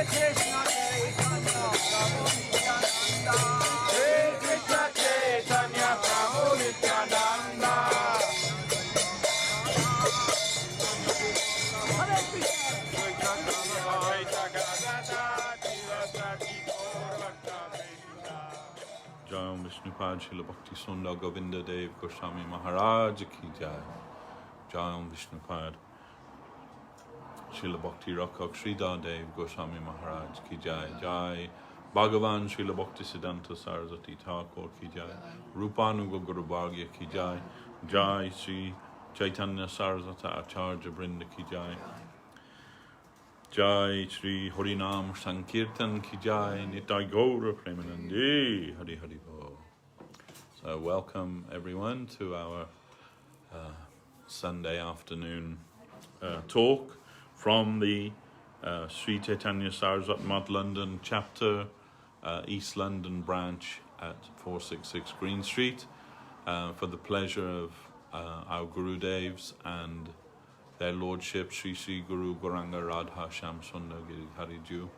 Jayam Vishnupad Srila Bhakti Sundar Govinda Dev Goswami Maharaj ki jai. Jayam Vishnupad Srila Bhakti Rakak Sridhar Dev Goswami Maharaj ki jai. Jai Bhagavan Srila Bhakti Siddhanta Saraswati Thakur ki jai. Rupanuga Guru Bhagya ki jai. Jai Sri Chaitanya Saraswata Acharya Brinda ki jai. Jai Shri Harinam Sankirtan ki jai. Nitai Gaura Premanandi Hari Hari Bo. So welcome everyone to our Sunday afternoon talk from the Sri Chaitanya Saraswat Mad London chapter, East London branch at 466 Green Street, for the pleasure of our Gurudevs and their Lordship Sri Sri Guru Gauranga Radha Shyam Sundar Giri Hariju.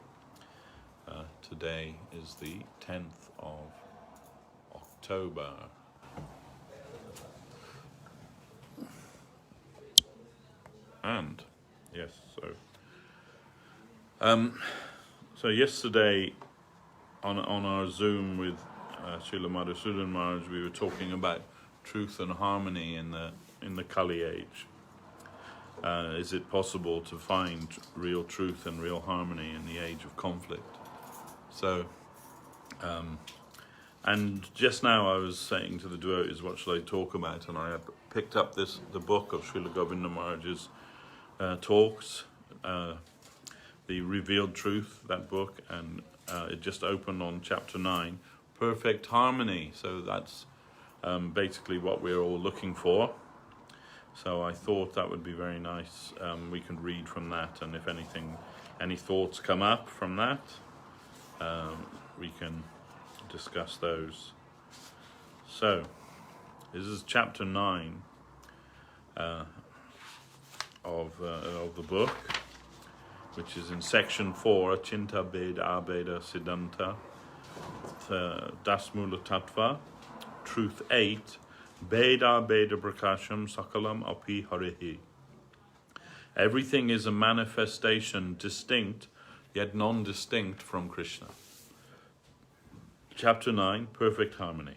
Today is the 10th of October. And yes, so yesterday on our Zoom with Srila Madhusudan Maharaj, we were talking about truth and harmony in the Kali age. Is it possible to find real truth and real harmony in the age of conflict? So, and just now I was saying to the devotees, what shall I talk about? And I picked up the book of Srila Govinda Maharaj's talks, the Revealed Truth, that book, and it just opened on chapter 9, Perfect Harmony. So that's basically what we're all looking for. So I thought that would be very nice. We can read from that, and if any thoughts come up from that, we can discuss those. So this is chapter 9 of the book, which is in section 4, Achinta Beda Abeda Siddhanta, Dasmula Tattva, Truth 8, Beda Beda Prakasham Sakalam Api Harihi. Everything is a manifestation distinct yet non-distinct from Krishna. Chapter 9, Perfect Harmony.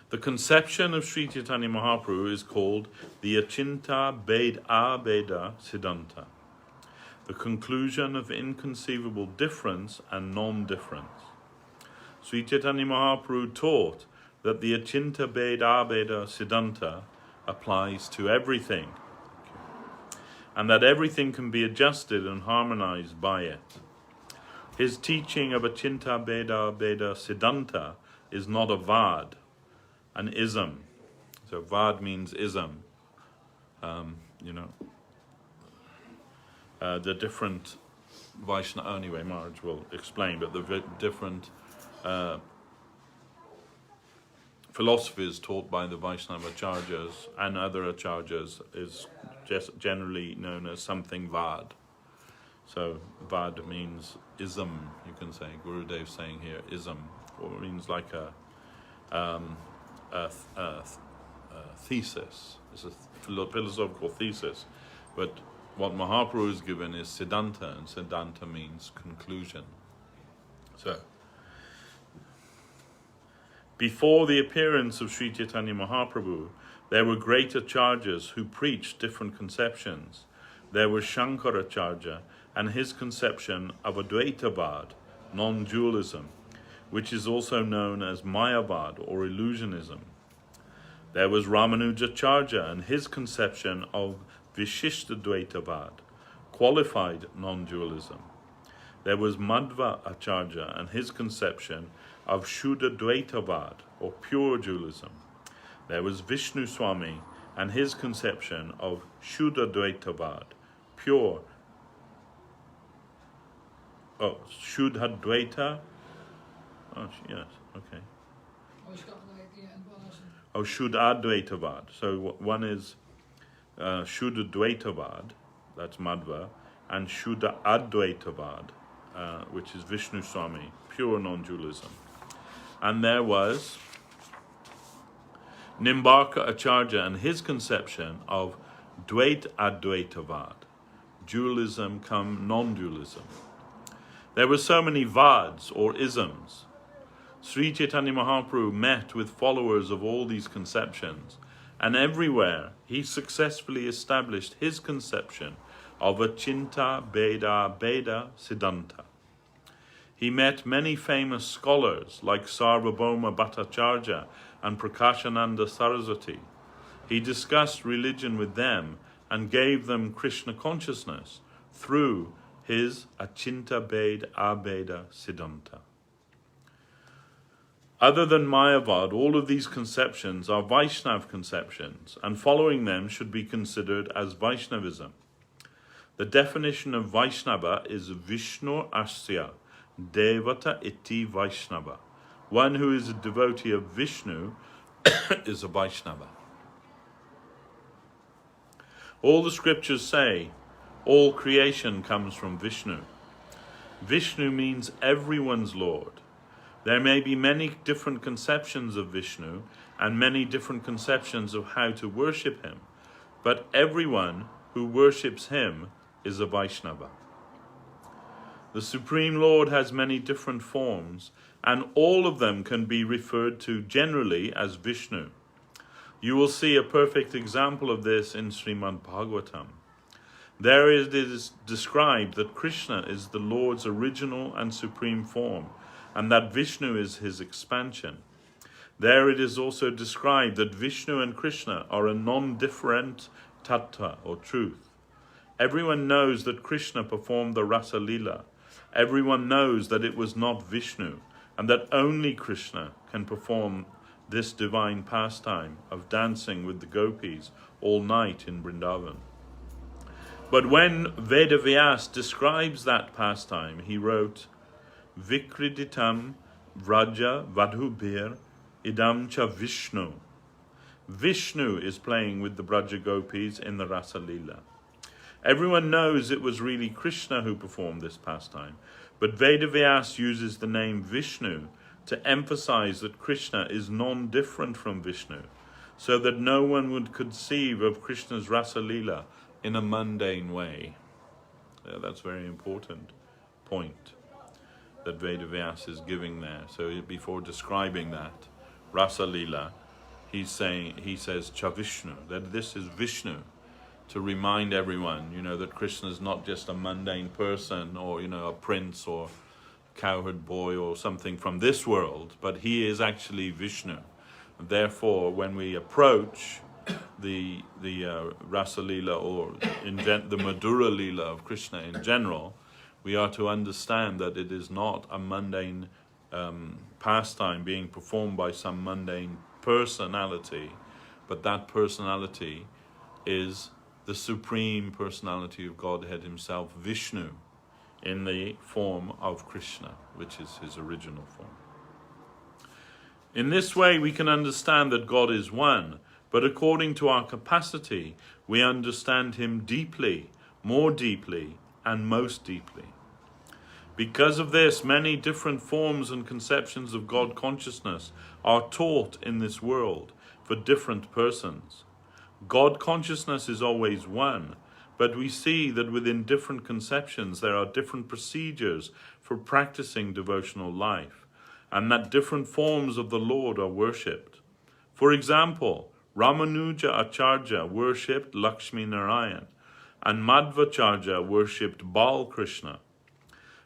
The conception of Sri Chaitanya Mahaprabhu is called the Achinta Beda Beda Siddhanta, the conclusion of inconceivable difference and non-difference. Sri Chaitanya Mahaprabhu taught that the Achinta Beda Beda Siddhanta applies to everything, and that everything can be adjusted and harmonized by it. His teaching of Achinta Beda Beda Siddhanta is not a vad, an ism. So vad means ism. The different Vaishnava, anyway, Maharaj will explain, but the different philosophies taught by the Vaishnava acharyas and other acharyas is just generally known as something vad. So vad means ism, you can say. Gurudev saying here ism, or it means like a thesis. It's a philosophical thesis. But what Mahaprabhu is given is Siddhanta, and Siddhanta means conclusion. So, before the appearance of Sri Chaitanya Mahaprabhu, there were great acharyas who preached different conceptions. There was Shankaracharya and his conception of Advaitavad, non-dualism, which is also known as Mayavad or illusionism. There was Ramanujacharya and his conception of Vishishtadvaitavad, qualified non-dualism. There was Madhva Acharya and his conception of Shuddhadvaitavad, or pure dualism. There was Vishnu Swami and his conception of Shuddhadvaitavad, pure. Oh, Shuddhadvaita? Oh, yes, okay. Oh, Shuddhadvaitavad. So one is Shuddhadvaitavad, that's Madhva, and Shuddha Advaitavad, which is Vishnu Swami, pure non-dualism. And there was Nimbarka Acharya and his conception of Dvait Advaitavad, dualism come non-dualism. There were so many vads or isms. Sri Chaitanya Mahaprabhu met with followers of all these conceptions, and everywhere he successfully established his conception of Achinta Bheda Bheda Siddhanta. He met many famous scholars like Sarvabhauma Bhattacharya and Prakashananda Saraswati. He discussed religion with them and gave them Krishna consciousness through his Achinta Bheda Abheda Siddhanta. Other than Mayavad, all of these conceptions are Vaishnav conceptions, and following them should be considered as Vaishnavism. The definition of Vaishnava is Vishnu Asya, Devata iti Vaishnava. One who is a devotee of Vishnu is a Vaishnava. All the scriptures say all creation comes from Vishnu. Vishnu means everyone's Lord. There may be many different conceptions of Vishnu and many different conceptions of how to worship him, but everyone who worships him is a Vaishnava. The Supreme Lord has many different forms, and all of them can be referred to generally as Vishnu. You will see a perfect example of this in Srimad Bhagavatam. There it is described that Krishna is the Lord's original and supreme form, and that Vishnu is his expansion. There it is also described that Vishnu and Krishna are a non-different tattva, or truth. Everyone knows that Krishna performed the Rasa Lila. Everyone knows that it was not Vishnu, and that only Krishna can perform this divine pastime of dancing with the gopis all night in Vrindavan. But when Vedavyas describes that pastime, he wrote, Vikriditam Vraja Vadhubhir Idam Cha Vishnu. Vishnu is playing with the Braja Gopis in the Rasa Lila. Everyone knows it was really Krishna who performed this pastime, but Vedavyas uses the name Vishnu to emphasize that Krishna is non-different from Vishnu, so that no one would conceive of Krishna's Rasa Lila in a mundane way. That's a very important point that Vedavyas is giving there. So before describing that Rasa Lila, he says Cha Vishnu, that this is Vishnu, to remind everyone, that Krishna is not just a mundane person or, a prince or cowherd boy or something from this world, but he is actually Vishnu. Therefore, when we approach the Rasa Lila or the Madhura Lila of Krishna in general, we are to understand that it is not a mundane pastime being performed by some mundane personality, but that personality is the supreme personality of Godhead himself, Vishnu, in the form of Krishna, which is his original form. In this way, we can understand that God is one, but according to our capacity, we understand him deeply, more deeply, and most deeply. Because of this, many different forms and conceptions of God consciousness are taught in this world for different persons. God consciousness is always one, but we see that within different conceptions there are different procedures for practicing devotional life, and that different forms of the Lord are worshipped. For example, Ramanuja Acharya worshipped Lakshmi Narayan, and Madhvacharya worshipped Bal Krishna.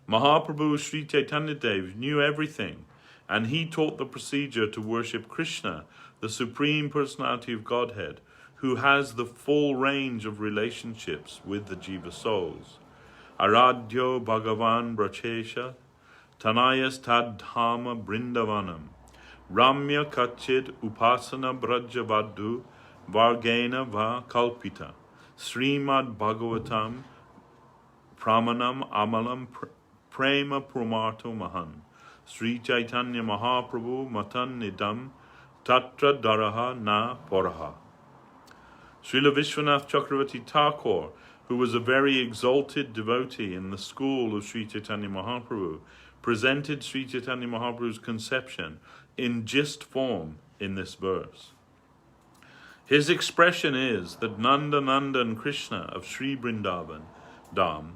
Mahaprabhu Sri Chaitanya Dev knew everything, and he taught the procedure to worship Krishna, the Supreme Personality of Godhead, who has the full range of relationships with the Jiva souls. Aradhyo Bhagavan Brachesha, Tanayas Tad Dhama Brindavanam, Ramya Kachid Upasana Brajavadhu, Vargena Va Kalpita, Srimad Bhagavatam, Pramanam Amalam Prema Pramarto Mahan, Sri Chaitanya Mahaprabhu Matan Nidam, Tatra Daraha Na Poraha. Srila Vishwanath Chakravarti Thakur, who was a very exalted devotee in the school of Sri Chaitanya Mahaprabhu, presented Sri Chaitanya Mahaprabhu's conception in gist form in this verse. His expression is that Nanda Nandan Krishna of Sri Vrindavan Dham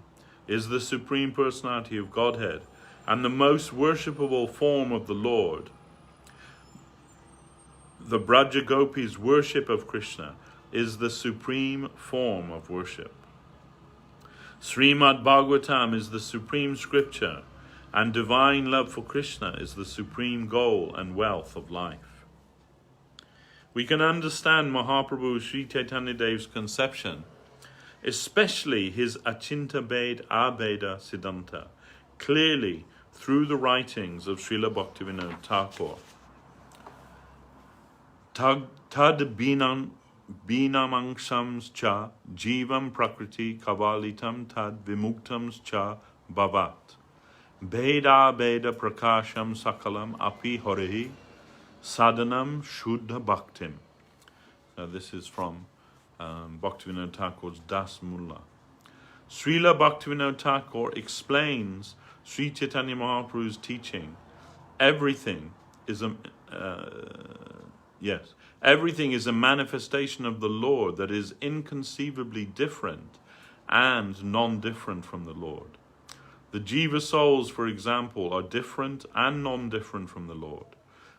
is the Supreme Personality of Godhead and the most worshipable form of the Lord. The Braja Gopis' worship of Krishna is the supreme form of worship. Srimad Bhagavatam is the supreme scripture, and divine love for Krishna is the supreme goal and wealth of life. We can understand Mahaprabhu Sri Chaitanya Dev's conception, especially his Achinta Bhed Abheda Siddhanta, clearly through the writings of Srila Bhaktivinoda Thakur. Tad binamangshams cha jivam prakriti kavalitam tad vimuktams cha bhavat. Beda beda prakasham sakalam api horehi sadhanam shuddha bhaktim. Now this is from Bhaktivinoda Thakur's Das Mulla. Srila Bhaktivinoda Thakur explains Sri Chaitanya Mahaprabhu's teaching. Everything is a manifestation of the Lord that is inconceivably different and non-different from the Lord. The Jiva souls, for example, are different and non-different from the Lord.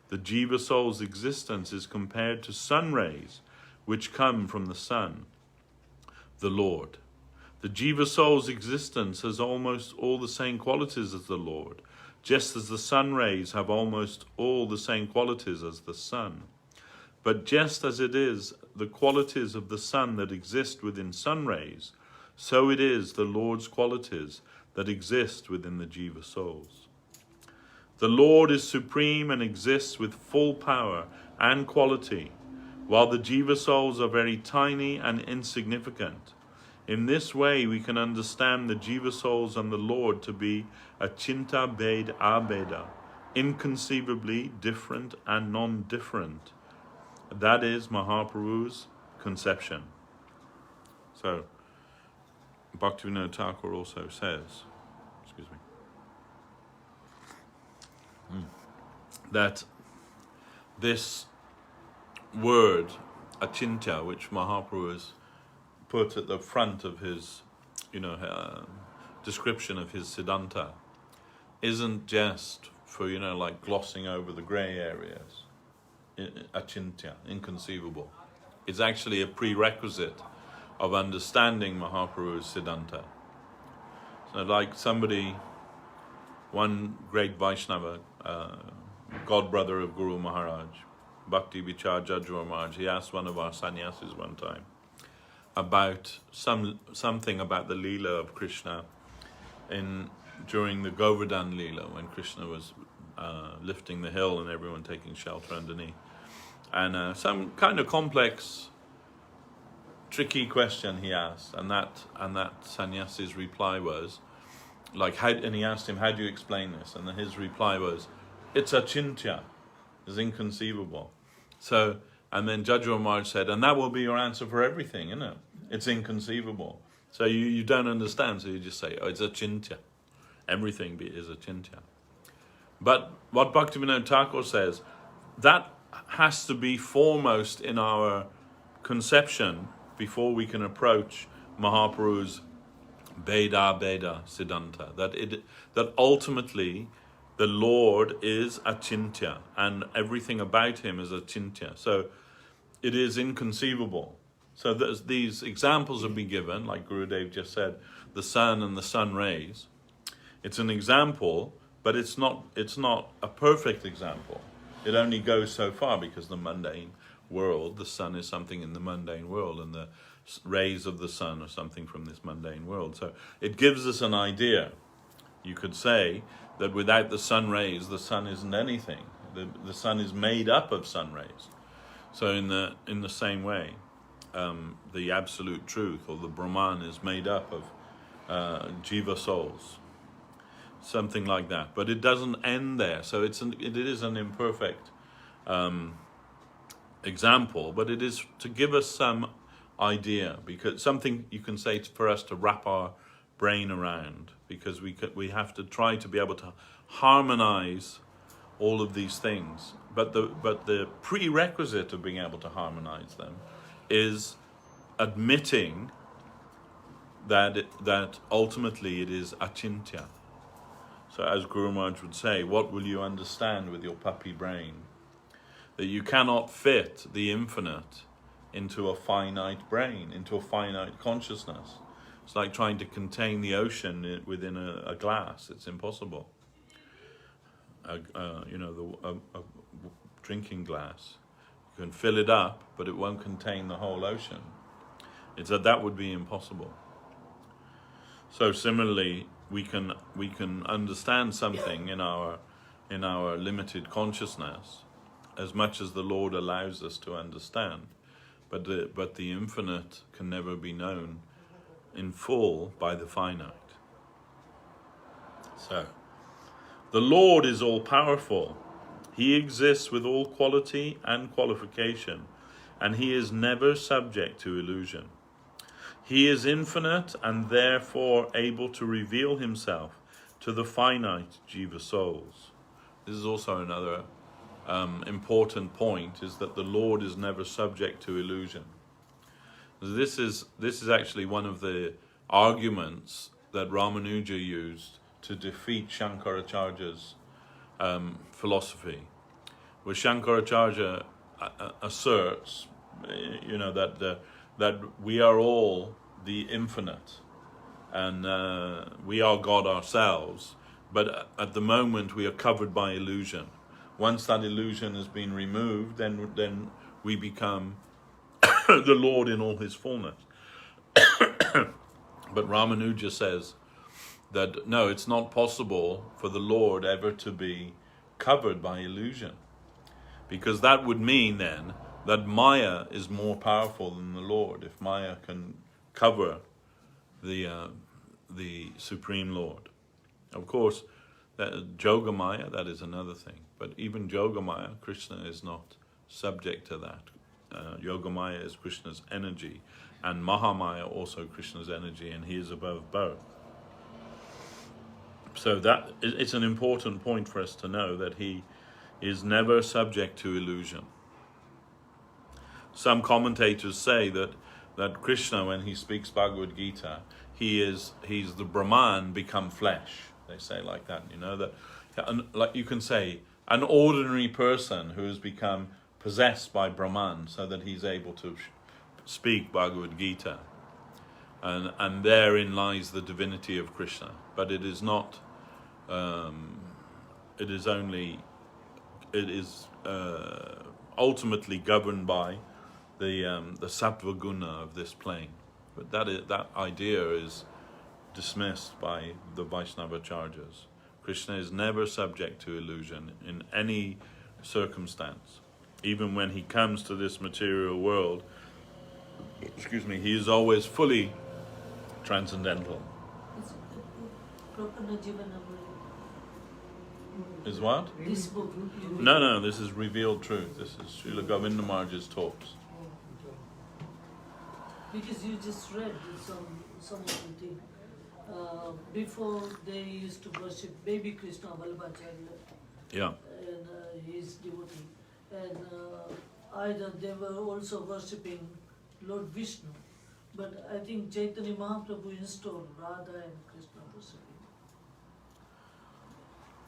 The Jiva soul's existence is compared to sun rays which come from the sun, the Lord. The Jiva soul's existence has almost all the same qualities as the Lord, just as the sun rays have almost all the same qualities as the sun. But just as it is the qualities of the sun that exist within sun rays, so it is the Lord's qualities that exist within the Jiva souls. The Lord is supreme and exists with full power and quality, while the Jiva souls are very tiny and insignificant. In this way, we can understand the Jiva souls and the Lord to be Achinta Bhed Abheda, inconceivably different and non-different. That is Mahaprabhu's conception. So, Bhaktivinoda Thakur also says, that this word, achintya, which Mahaprabhu has put at the front of his, description of his Siddhanta, isn't just for, like glossing over the grey areas. Achintya, inconceivable. It's actually a prerequisite of understanding Mahaprabhu's Siddhanta. So like one great Vaishnava, godbrother of Guru Maharaj, Bhakti Vichar Jajwa Maharaj, he asked one of our sannyasis one time about something about the Leela of Krishna during the Govardhan Leela, when Krishna was lifting the hill and everyone taking shelter underneath. And some kind of complex, tricky question he asked, and that sannyasi's reply was, and he asked him, how do you explain this? And then his reply was, it's achintya, it's inconceivable. So, and then Jajwa Maharaj said, and that will be your answer for everything, isn't it? It's inconceivable. So you don't understand, so you just say, oh, it's achintya. Everything is achintya. But what Bhaktivinoda Thakur says, that has to be foremost in our conception before we can approach Mahaprabhu's Bheda Bheda Siddhanta. That ultimately the Lord is achintya and everything about him is achintya. So it is inconceivable. So these examples have been given, like Gurudev just said, the sun and the sun rays. It's an example, but it's not a perfect example. It only goes so far because the mundane world, the sun is something in the mundane world, and the rays of the sun are something from this mundane world. So it gives us an idea. You could say that without the sun rays, the sun isn't anything. The sun is made up of sun rays. So in the same way, the absolute truth, or the Brahman, is made up of jiva souls, something like that. But it doesn't end there. So it is an imperfect example, but it is to give us some idea, because something you can say for us to wrap our brain around, because we have to try to be able to harmonize all of these things. But the prerequisite of being able to harmonize them is admitting that ultimately it is achintya. So as Guru Maharaj would say, what will you understand with your puppy brain? That you cannot fit the infinite into a finite brain, into a finite consciousness. It's like trying to contain the ocean within a glass. It's impossible. A drinking glass, you can fill it up, but it won't contain the whole ocean. That would be impossible. So similarly, we can understand something in our limited consciousness as much as the Lord allows us to understand, but the infinite can never be known in full by the finite. So the Lord is all powerful. He exists with all quality and qualification, and he is never subject to illusion. He is infinite and therefore able to reveal himself to the finite jiva souls. This is also another important point, is that the Lord is never subject to illusion. This is actually one of the arguments that Ramanuja used to defeat Shankaracharya's philosophy, where Shankaracharya asserts, that we are all the infinite, and we are God ourselves, but at the moment we are covered by illusion. Once that illusion has been removed, then we become the Lord in all his fullness. But Ramanuja says that no, it's not possible for the Lord ever to be covered by illusion, because that would mean then that Maya is more powerful than the Lord, if Maya can cover the Supreme Lord. Of course, Yoga Maya, that is another thing. But even Yoga Maya, Krishna is not subject to that. Yoga Maya is Krishna's energy, and Mahamaya also Krishna's energy, and he is above both. So that it's an important point for us to know, that he is never subject to illusion. Some commentators say that Krishna, when he speaks Bhagavad Gita, he's the Brahman become flesh. They say like that, that like you can say an ordinary person who has become possessed by Brahman, so that he's able to speak Bhagavad Gita, and therein lies the divinity of Krishna. But it is not. It is ultimately governed by the sattva guna of this plane. But that idea is dismissed by the Vaishnavacharyas. Krishna is never subject to illusion in any circumstance. Even when he comes to this material world, he is always fully transcendental. Is what? This book. No, this is revealed truth. This is Srila Govinda Maharaj's talks. Because you just read some of the things. Before they used to worship baby Krishna, Vallabhacharya, Yeah. and his devotee. And either they were also worshipping Lord Vishnu. But I think Chaitanya Mahaprabhu installed Radha and Krishna worshipping.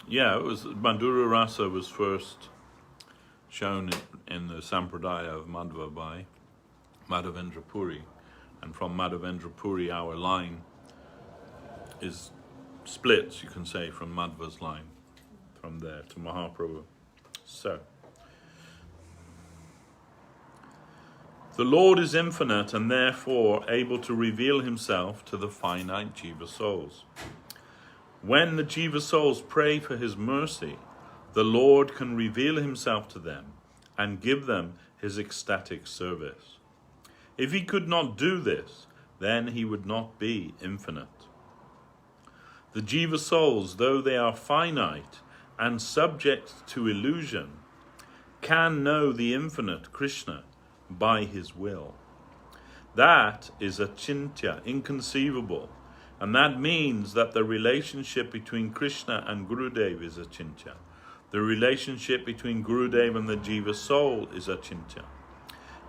Yeah, it was Madhura Rasa was first shown in the Sampradaya of Madhva by Madhavendra Puri, and from Madhavendra Puri our line is split, you can say, from Madhva's line, from there to Mahaprabhu. So, the Lord is infinite and therefore able to reveal himself to the finite jiva souls. When the jiva souls pray for his mercy, the Lord can reveal himself to them and give them his ecstatic service. If he could not do this, then he would not be infinite. The jiva souls, though they are finite and subject to illusion, can know the infinite Krishna by his will. That is achintya, inconceivable. And that means that the relationship between Krishna and Gurudev is achintya. The relationship between Gurudev and the Jiva soul is achintya.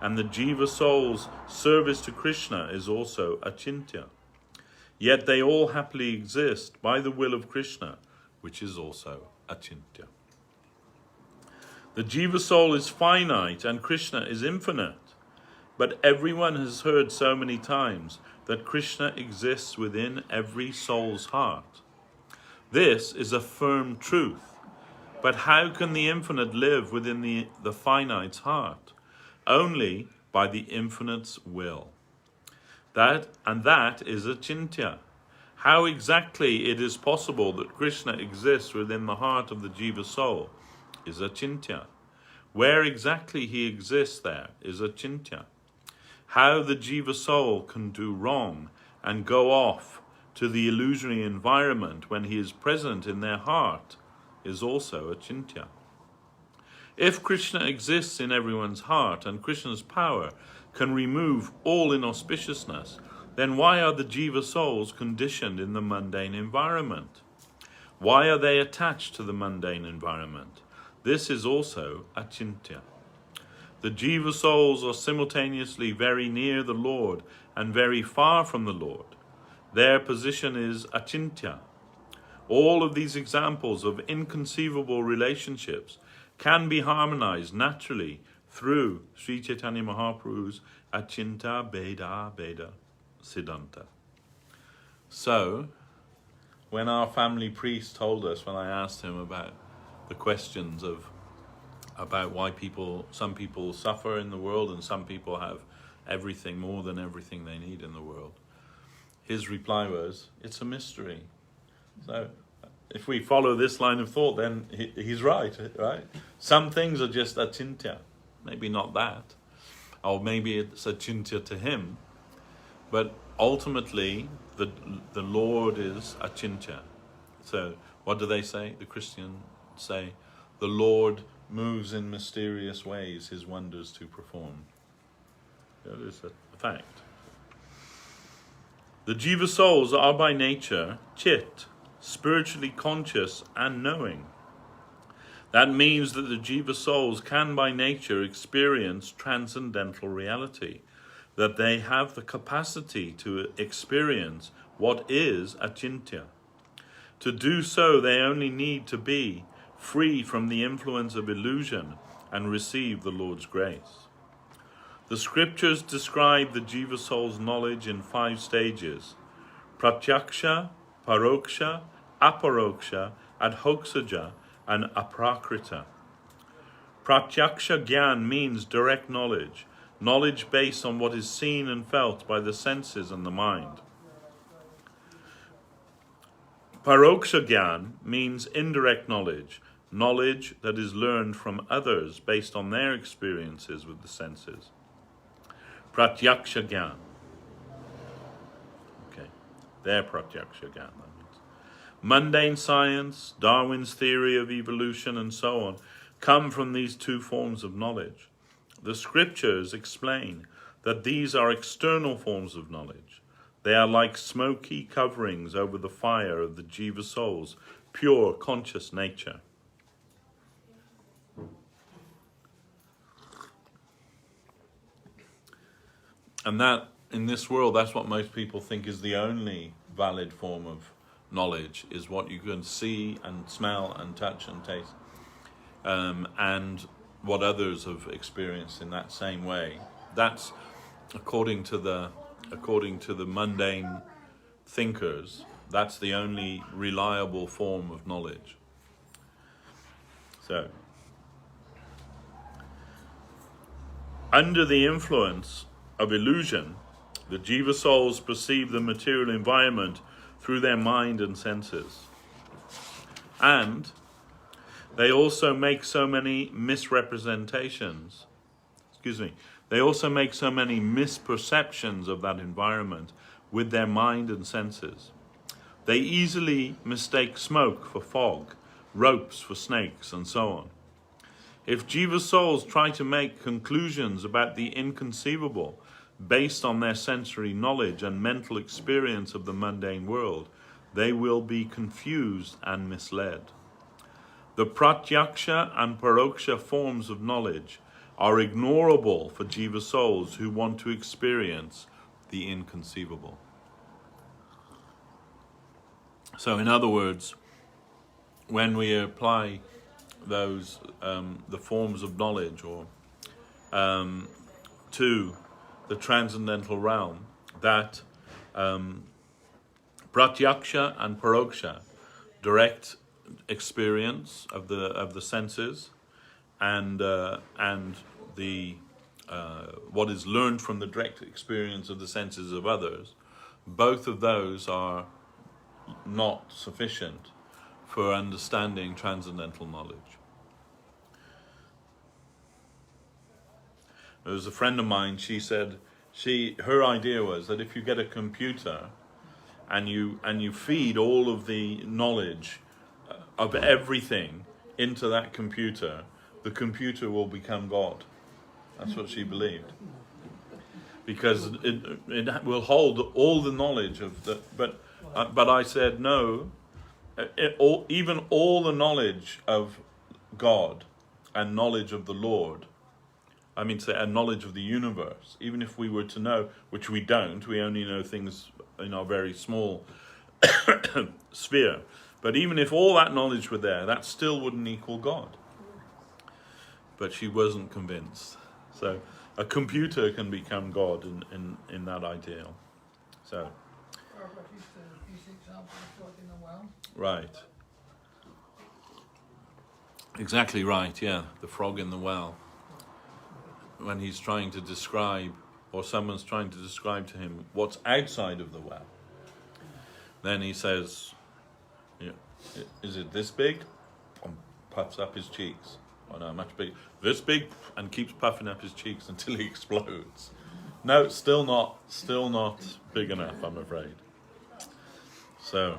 And the Jiva soul's service to Krishna is also achintya. Yet they all happily exist by the will of Krishna, which is also achintya. The Jiva soul is finite and Krishna is infinite. But everyone has heard so many times that Krishna exists within every soul's heart. This is a firm truth. But how can the infinite live within the finite's heart? Only by the infinite's will. That is achintya. How exactly it is possible that Krishna exists within the heart of the Jiva soul is achintya. Where exactly he exists there is achintya. How the Jiva soul can do wrong and go off to the illusory environment when he is present in their heart is also achintya. If Krishna exists in everyone's heart and Krishna's power can remove all inauspiciousness, then why are the Jiva souls conditioned in the mundane environment? Why are they attached to the mundane environment? This is also achintya. The Jiva souls are simultaneously very near the Lord and very far from the Lord. Their position is achintya. All of these examples of inconceivable relationships can be harmonized naturally through Sri Chaitanya Mahaprabhu's Achinta Bheda Bheda Siddhanta. So, when our family priest told us, when I asked him about the questions about why some people suffer in the world and some people have everything, more than everything they need in the world, his reply was, it's a mystery. So if we follow this line of thought, then he's right? Some things are just achintya, maybe not that, or maybe it's achintya to him, but ultimately the Lord is achintya. So what do they say? The Christians say, the Lord moves in mysterious ways his wonders to perform. That is a fact. The Jiva souls are by nature chit, spiritually conscious and knowing. That means that the Jiva souls can by nature experience transcendental reality, that they have the capacity to experience what is achintya. To do so, they only need to be free from the influence of illusion and receive the Lord's grace. The scriptures describe the Jiva soul's knowledge in 5 stages: pratyaksha, paroksha, aparoksha, adhoksaja, and aprakrita. Pratyaksha gyan means direct knowledge, knowledge based on what is seen and felt by the senses and the mind. Paroksha gyan means indirect knowledge, knowledge that is learned from others based on their experiences with the senses. Pratyaksha gyan. Okay, their pratyaksha gyan, that means. Mundane science, Darwin's theory of evolution, and so on, come from these 2 forms of knowledge. The scriptures explain that these are external forms of knowledge. They are like smoky coverings over the fire of the Jiva soul's pure conscious nature. And that, in this world, that's what most people think is the only valid form of knowledge, is what you can see and smell and touch and taste, and what others have experienced in that same way. That's according to the mundane thinkers. That's the only reliable form of knowledge. So, under the influence of illusion, the Jiva souls perceive the material environment through their mind and senses. And they also make so many misrepresentations. They also make so many misperceptions of that environment with their mind and senses. They easily mistake smoke for fog, ropes for snakes, and so on. If Jiva souls try to make conclusions about the inconceivable, based on their sensory knowledge and mental experience of the mundane world, they will be confused and misled. The pratyaksha and paroksha forms of knowledge are ignorable for jiva souls who want to experience the inconceivable. So in other words, when we apply those the forms of knowledge or to the transcendental realm, that pratyaksha and paroksha, direct experience of the senses, and the what is learned from the direct experience of the senses of others, both of those are not sufficient for understanding transcendental knowledge. There was a friend of mine, she said, her idea was that if you get a computer and you feed all of the knowledge of everything into that computer, the computer will become God. That's what she believed. Because it will hold all the knowledge of the... But I said, no, even all the knowledge of God and knowledge of the Lord, I mean, say, a knowledge of the universe, even if we were to know, which we don't, we only know things in our very small sphere. But even if all that knowledge were there, that still wouldn't equal God. But she wasn't convinced. So a computer can become God in that ideal. So. Right. Exactly right, yeah. The frog in the well. When he's trying to describe, or someone's trying to describe to him what's outside of the well, then he says, yeah, is it this big? And puffs up his cheeks. Oh no, much bigger. This big, and keeps puffing up his cheeks until he explodes. No, still not big enough, I'm afraid. So,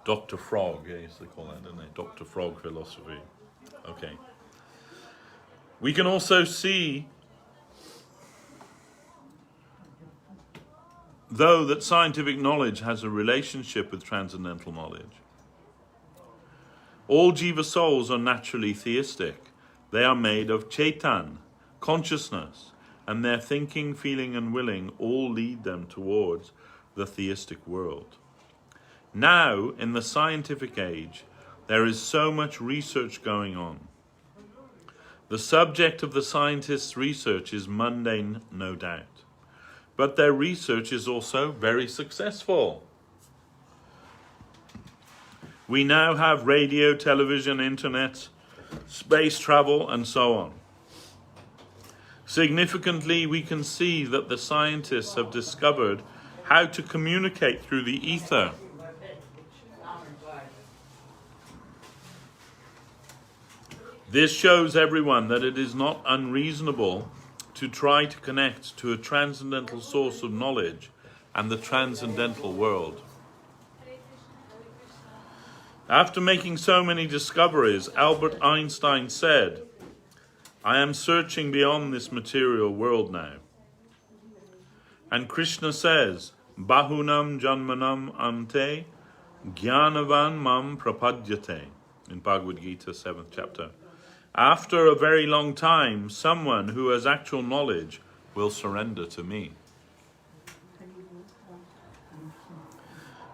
Dr. Frog, yeah, used to call that, didn't they? Dr. Frog philosophy. Okay. We can also see, though, that scientific knowledge has a relationship with transcendental knowledge. All jiva souls are naturally theistic. They are made of Chaitanya, consciousness, and their thinking, feeling, and willing all lead them towards the theistic world. Now, in the scientific age, there is so much research going on. The subject of the scientists' research is mundane, no doubt. But their research is also very successful. We now have radio, television, internet, space travel, and so on. Significantly, we can see that the scientists have discovered how to communicate through the ether. This shows everyone that it is not unreasonable to try to connect to a transcendental source of knowledge and the transcendental world. After making so many discoveries, Albert Einstein said, "I am searching beyond this material world now." And Krishna says, "Bahunam janmanam ante jnanavan mam prapadyate," in Bhagavad Gita, 7th chapter. After a very long time, someone who has actual knowledge will surrender to me.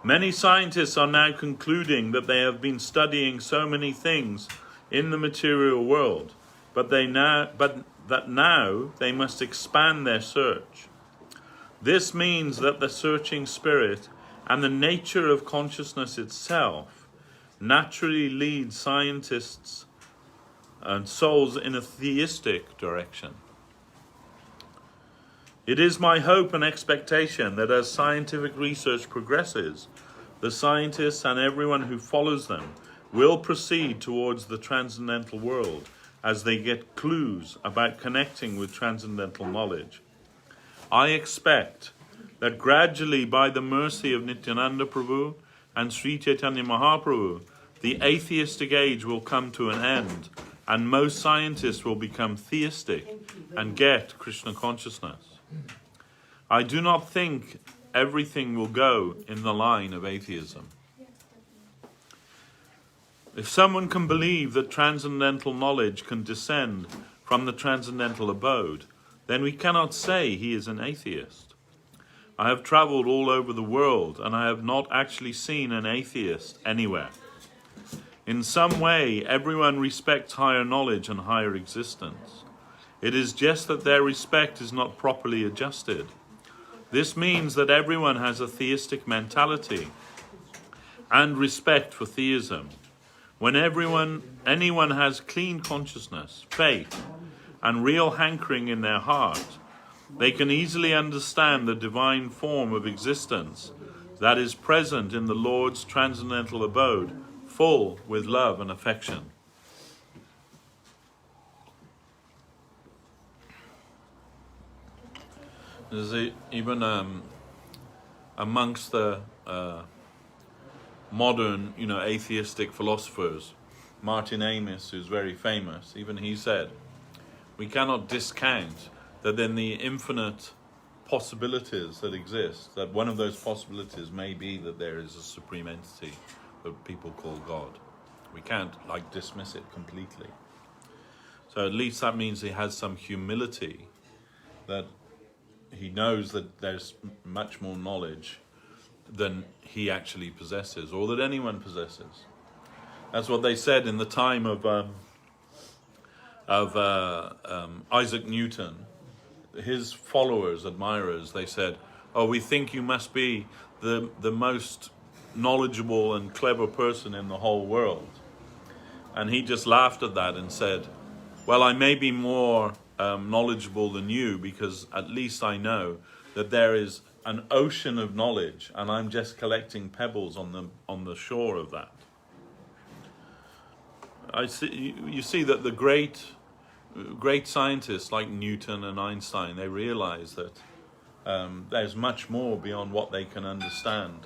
Many scientists are now concluding that they have been studying so many things in the material world, but that now they must expand their search. This means that the searching spirit and the nature of consciousness itself naturally lead scientists and souls in a theistic direction. It is my hope and expectation that as scientific research progresses, the scientists and everyone who follows them will proceed towards the transcendental world as they get clues about connecting with transcendental knowledge. I expect that gradually, by the mercy of Nityananda Prabhu and Sri Chaitanya Mahaprabhu, the atheistic age will come to an end, and most scientists will become theistic and get Krishna consciousness. I do not think everything will go in the line of atheism. If someone can believe that transcendental knowledge can descend from the transcendental abode, then we cannot say he is an atheist. I have traveled all over the world, and I have not actually seen an atheist anywhere. In some way, everyone respects higher knowledge and higher existence. It is just that their respect is not properly adjusted. This means that everyone has a theistic mentality and respect for theism. When anyone has clean consciousness, faith, and real hankering in their heart, they can easily understand the divine form of existence that is present in the Lord's transcendental abode, full with love and affection. Even amongst the modern, atheistic philosophers, Martin Amis, who's very famous, even he said, we cannot discount that in the infinite possibilities that exist, that one of those possibilities may be that there is a supreme entity that people call God. We can't dismiss it completely. So at least that means he has some humility, that he knows that there's much more knowledge than he actually possesses, or that anyone possesses. That's what they said in the time of Isaac Newton. His followers, admirers, they said, "Oh, we think you must be the most knowledgeable and clever person in the whole world." And he just laughed at that and said, "Well, I may be more knowledgeable than you, because at least I know that there is an ocean of knowledge, and I'm just collecting pebbles on the shore of that." You see that the great scientists like Newton and Einstein, they realize that there's much more beyond what they can understand.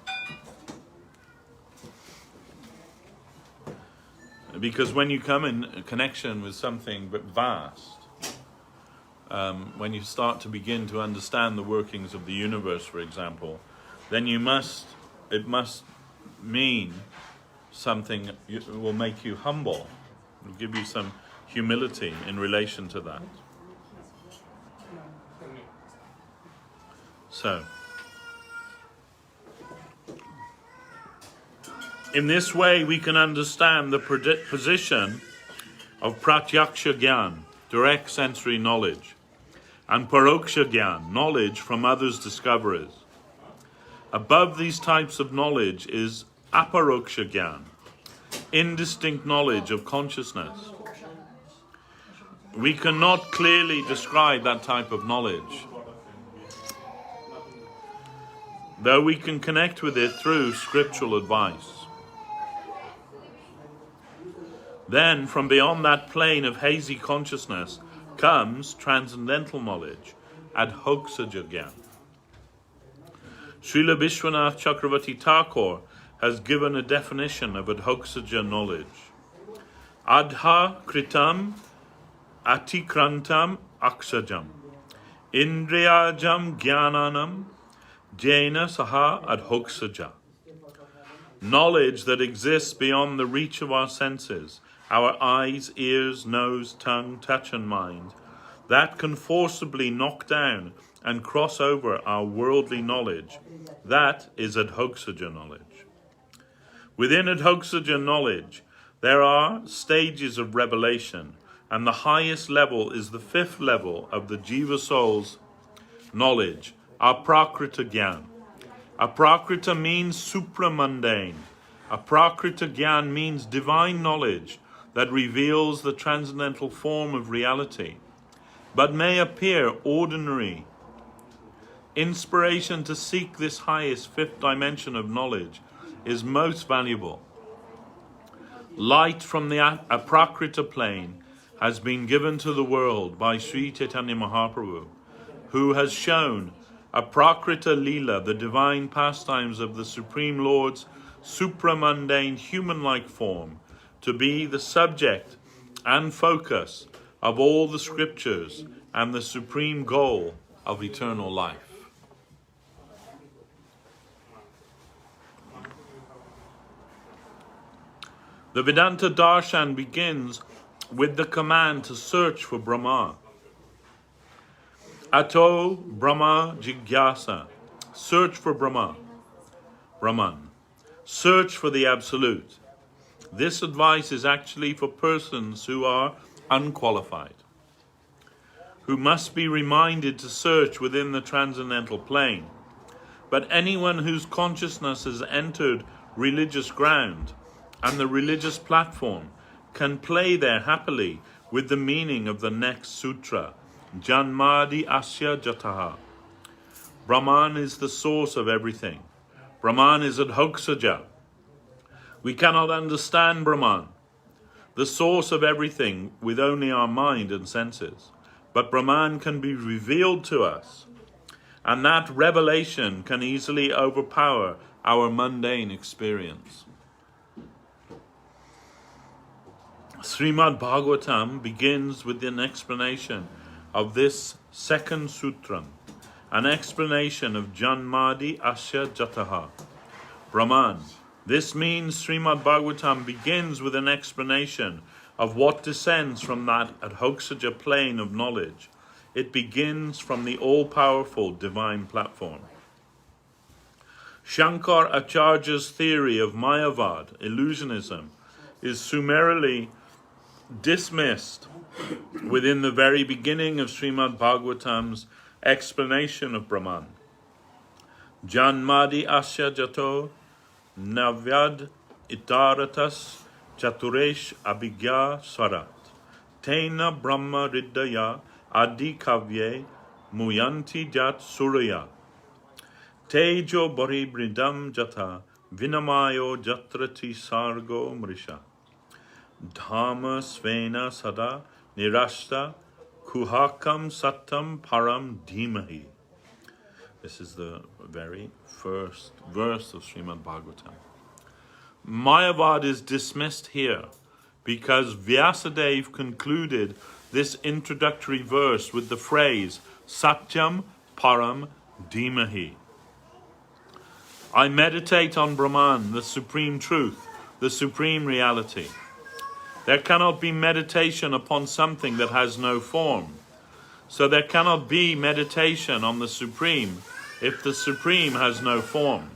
Because when you come in connection with something but vast, when you start to begin to understand the workings of the universe, for example, then it must mean something will make you humble. It will give you some humility in relation to that. So, in this way we can understand the position of pratyaksha gyan, direct sensory knowledge, and paroksha gyan, knowledge from others' discoveries. Above these types of knowledge is aparoksha gyan, indistinct knowledge of consciousness. We cannot clearly describe that type of knowledge, though we can connect with it through scriptural advice. Then, from beyond that plane of hazy consciousness comes transcendental knowledge, adhoksaja gyan. Srila Vishwanath Chakravarti Thakur has given a definition of adhoksaja knowledge. Adha kritam atikrantam aksajam indriyajam jnananam jena saha adhoksaja. Knowledge that exists beyond the reach of our senses, our eyes, ears, nose, tongue, touch and mind, that can forcibly knock down and cross over our worldly knowledge, that is adhoksaja knowledge. Within adhoksaja knowledge, there are stages of revelation, and the highest level is the fifth level of the Jiva soul's knowledge, aprakrita gyan. Aprakrita means supramundane. Aprakrita gyan means divine knowledge that reveals the transcendental form of reality, but may appear ordinary. Inspiration to seek this highest fifth dimension of knowledge is most valuable. Light from the aprakrita plane has been given to the world by Sri Chaitanya Mahaprabhu, who has shown aprakrita lila, the divine pastimes of the Supreme Lord's supramundane human-like form, to be the subject and focus of all the scriptures and the supreme goal of eternal life. The Vedanta Darshan begins with the command to search for Brahma. Ato Brahma Jigyasa. Search for Brahma. Brahman. Search for the Absolute. This advice is actually for persons who are unqualified, who must be reminded to search within the transcendental plane. But anyone whose consciousness has entered religious ground and the religious platform can play there happily with the meaning of the next sutra, Janmadi Asya Jataha. Brahman is the source of everything. Brahman is adhoksaja. We cannot understand Brahman, the source of everything, with only our mind and senses. But Brahman can be revealed to us, and that revelation can easily overpower our mundane experience. Srimad Bhagavatam begins with an explanation of this second sutram, an explanation of Janmadi Asya Jataha, Brahman. This means Srimad Bhagavatam begins with an explanation of what descends from that adhoksaja plane of knowledge. It begins from the all-powerful divine platform. Shankar Acharya's theory of Mayavad, illusionism, is summarily dismissed within the very beginning of Srimad Bhagavatam's explanation of Brahman. Janmadi Asya Jato Navyad Itaratas Chaturesh Abhigya Swarat Tena Brahma Riddhaya Adi Kavye Muyanti Jat Surya Tejo Bari Bridam Jata Vinamayo Jatrati Sargo Mrisha Dhamma Svena Sada Nirashta Kuhakam Satam Param Dhimahi. This is the very first verse of Srimad Bhagavatam. Mayavad is dismissed here because Vyasadeva concluded this introductory verse with the phrase Satyam Param Dhimahi. I meditate on Brahman, the supreme truth, the supreme reality. There cannot be meditation upon something that has no form. So there cannot be meditation on the Supreme if the Supreme has no form.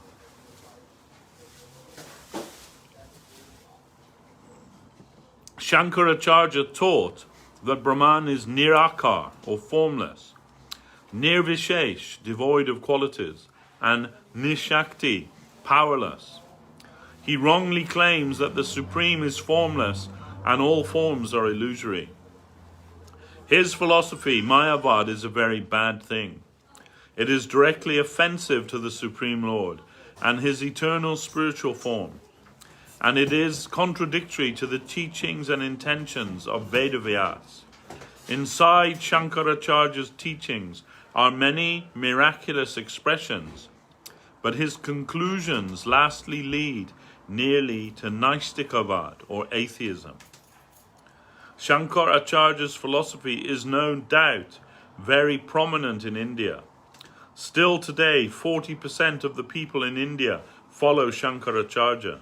Shankaracharya taught that Brahman is nirakar, or formless, nirvishesh, devoid of qualities, and nishakti, powerless. He wrongly claims that the Supreme is formless and all forms are illusory. His philosophy, Mayavad, is a very bad thing. It is directly offensive to the Supreme Lord and his eternal spiritual form. And it is contradictory to the teachings and intentions of Vedavas. Inside Shankaracharya's teachings are many miraculous expressions, but his conclusions lastly lead nearly to Naistikavad, or atheism. Shankaracharya's philosophy is no doubt very prominent in India. Still today, 40% of the people in India follow Shankaracharya.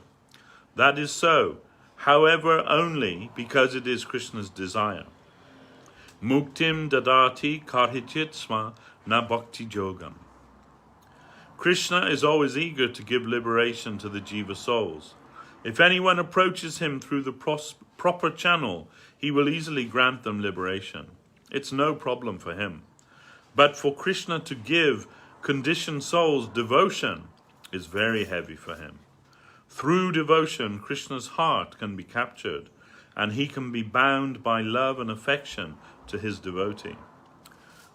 That is so, however, only because it is Krishna's desire. Muktim dadati karhichit sma na bhakti yogam. Krishna is always eager to give liberation to the jiva souls. If anyone approaches him through the proper channel, he will easily grant them liberation. It's no problem for him. But for Krishna to give conditioned souls devotion is very heavy for him. Through devotion, Krishna's heart can be captured, and he can be bound by love and affection to his devotee.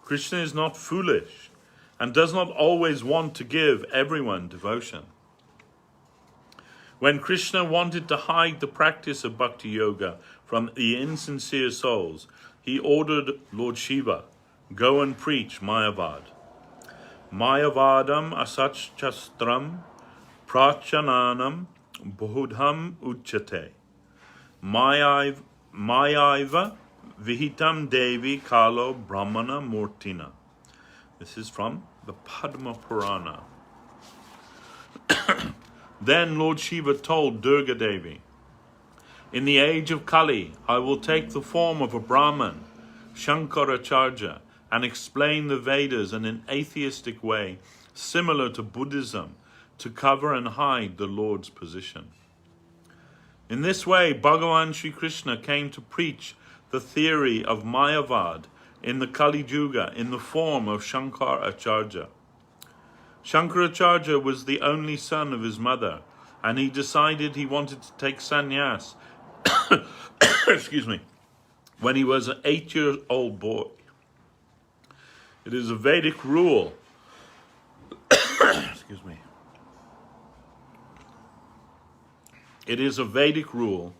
Krishna is not foolish and does not always want to give everyone devotion. When Krishna wanted to hide the practice of bhakti yoga from the insincere souls, he ordered Lord Shiva, go and preach Mayavad. Mayavadam asachastram prachananam bodham uchate. Mayaiva Vihitam Devi Kalo Brahmana Murtina. This is from the Padma Purana. Then Lord Shiva told Durga Devi, in the age of Kali, I will take the form of a Brahman, Shankaracharya, and explain the Vedas in an atheistic way, similar to Buddhism, to cover and hide the Lord's position. In this way, Bhagavan Sri Krishna came to preach the theory of Mayavad in the Kali Yuga in the form of Shankaracharya. Shankaracharya was the only son of his mother, and he decided he wanted to take sannyas excuse me, when he was an 8-year-old boy. It is a Vedic rule excuse me. It is a Vedic rule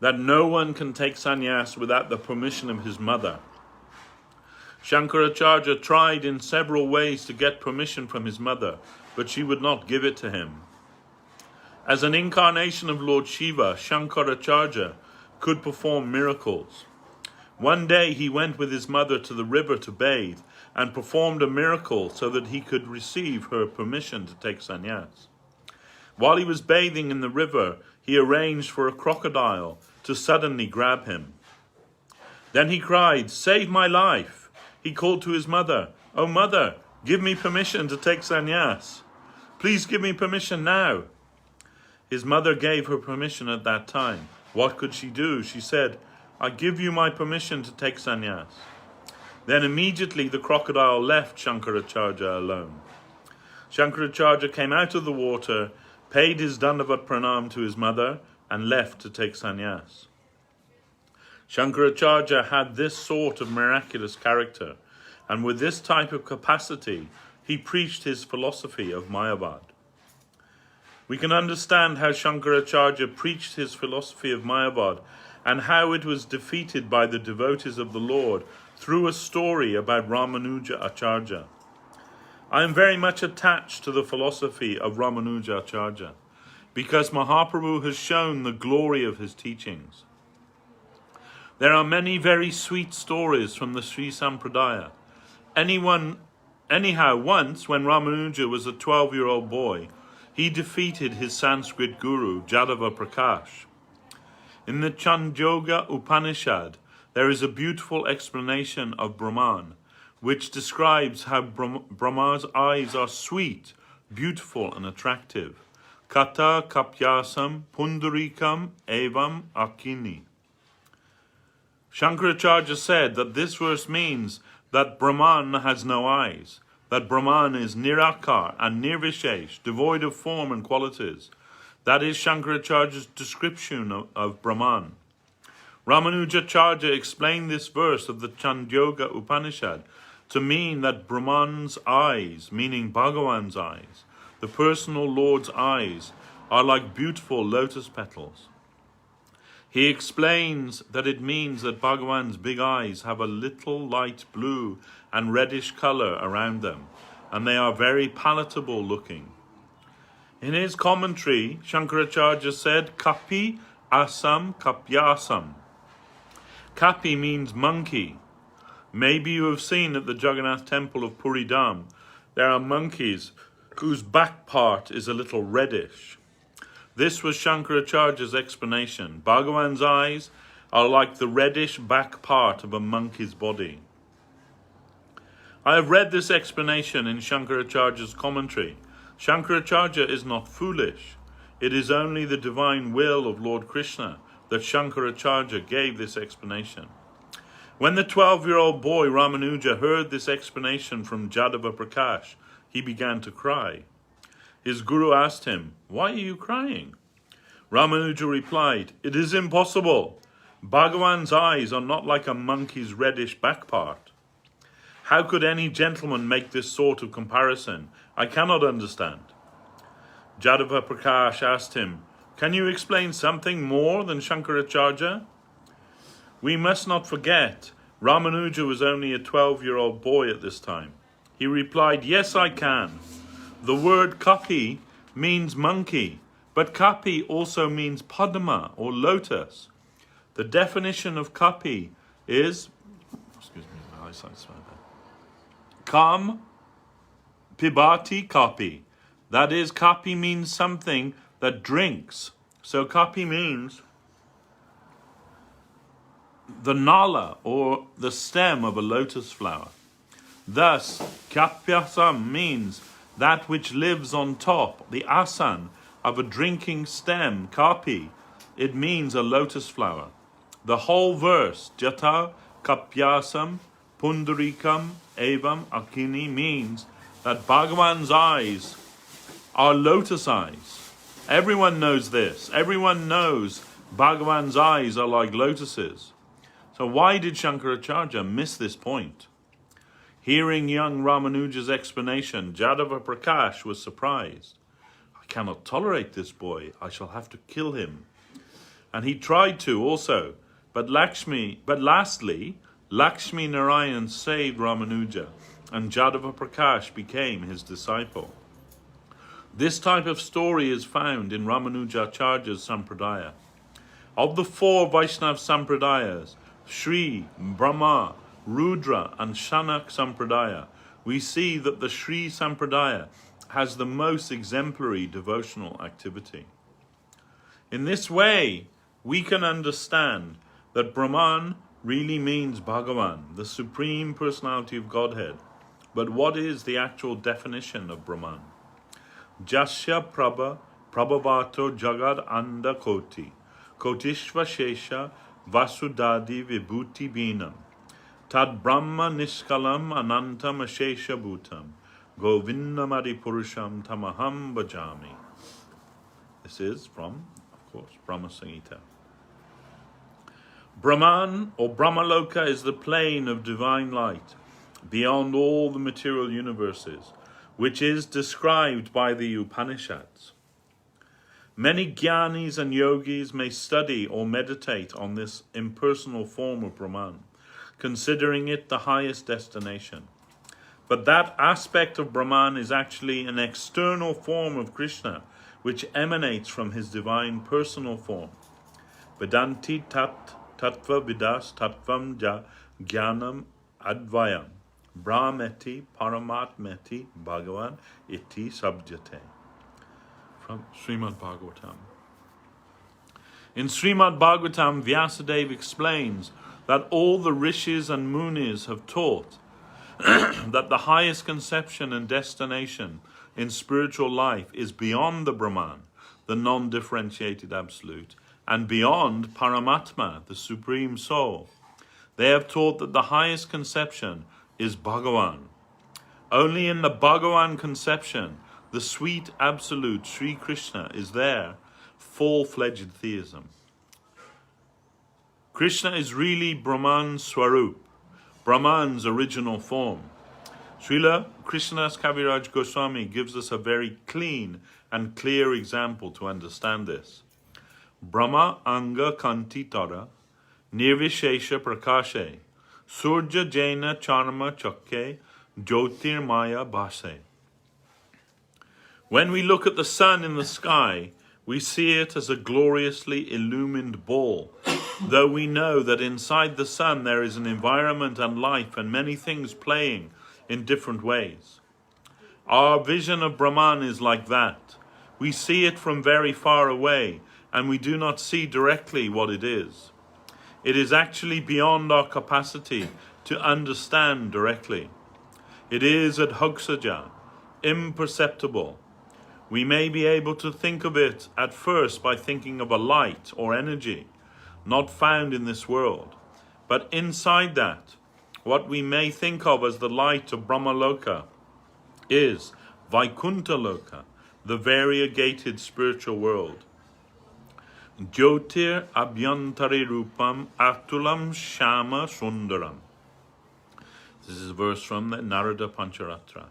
that no one can take sannyas without the permission of his mother. Shankaracharya tried in several ways to get permission from his mother, but she would not give it to him. As an incarnation of Lord Shiva, Shankaracharya could perform miracles. One day he went with his mother to the river to bathe and performed a miracle so that he could receive her permission to take sannyas. While he was bathing in the river, he arranged for a crocodile to suddenly grab him. Then he cried, "Save my life!" He called to his mother, "Oh mother, give me permission to take sannyas. Please give me permission now." His mother gave her permission at that time. What could she do? She said, "I give you my permission to take sannyas." Then immediately the crocodile left Shankaracharya alone. Shankaracharya came out of the water, paid his Dandavat Pranam to his mother, and left to take sannyas. Shankaracharya had this sort of miraculous character, and with this type of capacity, he preached his philosophy of Mayavad. We can understand how Shankaracharya preached his philosophy of Mayavad and how it was defeated by the devotees of the Lord through a story about Ramanuja Acharya. I am very much attached to the philosophy of Ramanuja Acharya because Mahaprabhu has shown the glory of his teachings. There are many very sweet stories from the Sri Sampradaya. Anyhow, once when Ramanuja was a 12-year-old boy, he defeated his Sanskrit guru, Jadava Prakash. In the Chandogya Upanishad, there is a beautiful explanation of Brahman, which describes how Brahma's eyes are sweet, beautiful, and attractive. Kata kapyasam pundarikam evam akini. Shankaracharya said that this verse means that Brahman has no eyes, that Brahman is nirakar and nirvishesh, devoid of form and qualities. That is Shankaracharya's description of Brahman. Ramanujacharya explained this verse of the Chandogya Upanishad to mean that Brahman's eyes, meaning Bhagavan's eyes, the personal Lord's eyes, are like beautiful lotus petals. He explains that it means that Bhagavan's big eyes have a little light blue and reddish color around them, and they are very palatable looking. In his commentary, Shankaracharya said, Kapi asam kapyasam. Kapi means monkey. Maybe you have seen at the Jagannath temple of Puri Dham, there are monkeys whose back part is a little reddish. This was Shankaracharya's explanation. Bhagavan's eyes are like the reddish back part of a monkey's body. I have read this explanation in Shankaracharya's commentary. Shankaracharya is not foolish. It is only the divine will of Lord Krishna that Shankaracharya gave this explanation. When the 12-year-old boy Ramanuja heard this explanation from Jadava Prakash, he began to cry. His guru asked him, "Why are you crying?" Ramanuja replied, "It is impossible. Bhagavan's eyes are not like a monkey's reddish back part. How could any gentleman make this sort of comparison? I cannot understand." Jadava Prakash asked him, "Can you explain something more than Shankaracharya?" We must not forget, Ramanuja was only a 12-year-old boy at this time. He replied, "Yes, I can. The word kapi means monkey, but kapi also means padma or lotus. The definition of kapi is, excuse me, my eyesight's bad. Kam pibati kapi. That is, kapi means something that drinks. So kapi means the nala or the stem of a lotus flower. Thus, kapyasam means that which lives on top, the asan of a drinking stem, kapi. It means a lotus flower. The whole verse, jata kapyasam pundarikam evam akini, means that Bhagavan's eyes are lotus eyes. Everyone knows this. Everyone knows Bhagavan's eyes are like lotuses. So why did Shankaracharya miss this point? Hearing young Ramanuja's explanation, Jadava Prakash was surprised. I cannot tolerate this boy. I shall have to kill him. And he tried to also. But lastly, Lakshmi Narayan saved Ramanuja, and Jadava Prakash became his disciple. This type of story is found in Ramanujacharya's Sampradaya. Of the 4 Vaishnav Sampradayas, Shri, Brahma, Rudra and Shanak Sampradaya, we see that the Shri Sampradaya has the most exemplary devotional activity. In this way, we can understand that Brahman really means Bhagavan, the Supreme Personality of Godhead. But what is the actual definition of Brahman? Jasya Prabhavato Jagad Anda Koti, Kotishva Shesha Vasudadi Vibhuti Binam, Tad Brahma Niskalam Anantam Ashesha Bhutam, Govinda Purusham Tamaham Bhajami. This is from, of course, Brahma Samhita. Brahman or Brahmaloka is the plane of divine light, beyond all the material universes, which is described by the Upanishads. Many jnanis and yogis may study or meditate on this impersonal form of Brahman, considering it the highest destination. But that aspect of Brahman is actually an external form of Krishna, which emanates from his divine personal form. Vedanti tattva vidas tattvam jnanam advayam. Brahmeti paramatmeti bhagavan iti sabjate. From Srimad Bhagavatam. In Srimad Bhagavatam, Vyasadeva explains that all the rishis and munis have taught that the highest conception and destination in spiritual life is beyond the Brahman, the non-differentiated absolute, and beyond Paramatma, the supreme soul. They have taught that the highest conception is Bhagavan. Only in the Bhagavan conception, the sweet absolute Sri Krishna is there, full-fledged theism. Krishna is really Brahman Swarup, Brahman's original form. Srila Krishnadas Kaviraj Goswami gives us a very clean and clear example to understand this. Brahma Anga Kanti Tara Nirvishesha Prakashe Surja Jaina Charma Chakke Jyotir Maya Bhase. When we look at the sun in the sky, we see it as a gloriously illumined ball, though we know that inside the sun there is an environment and life and many things playing in different ways. Our vision of Brahman is like that. We see it from very far away, and we do not see directly what it is. It is actually beyond our capacity to understand directly. It is adhoksaja, imperceptible. We may be able to think of it at first by thinking of a light or energy, not found in this world. But inside that, what we may think of as the light of Brahmaloka is Vaikuntha Loka, the variegated spiritual world. Jyotir abhyantari rupam atulam shama sundaram. This is a verse from the Narada Pancharatra.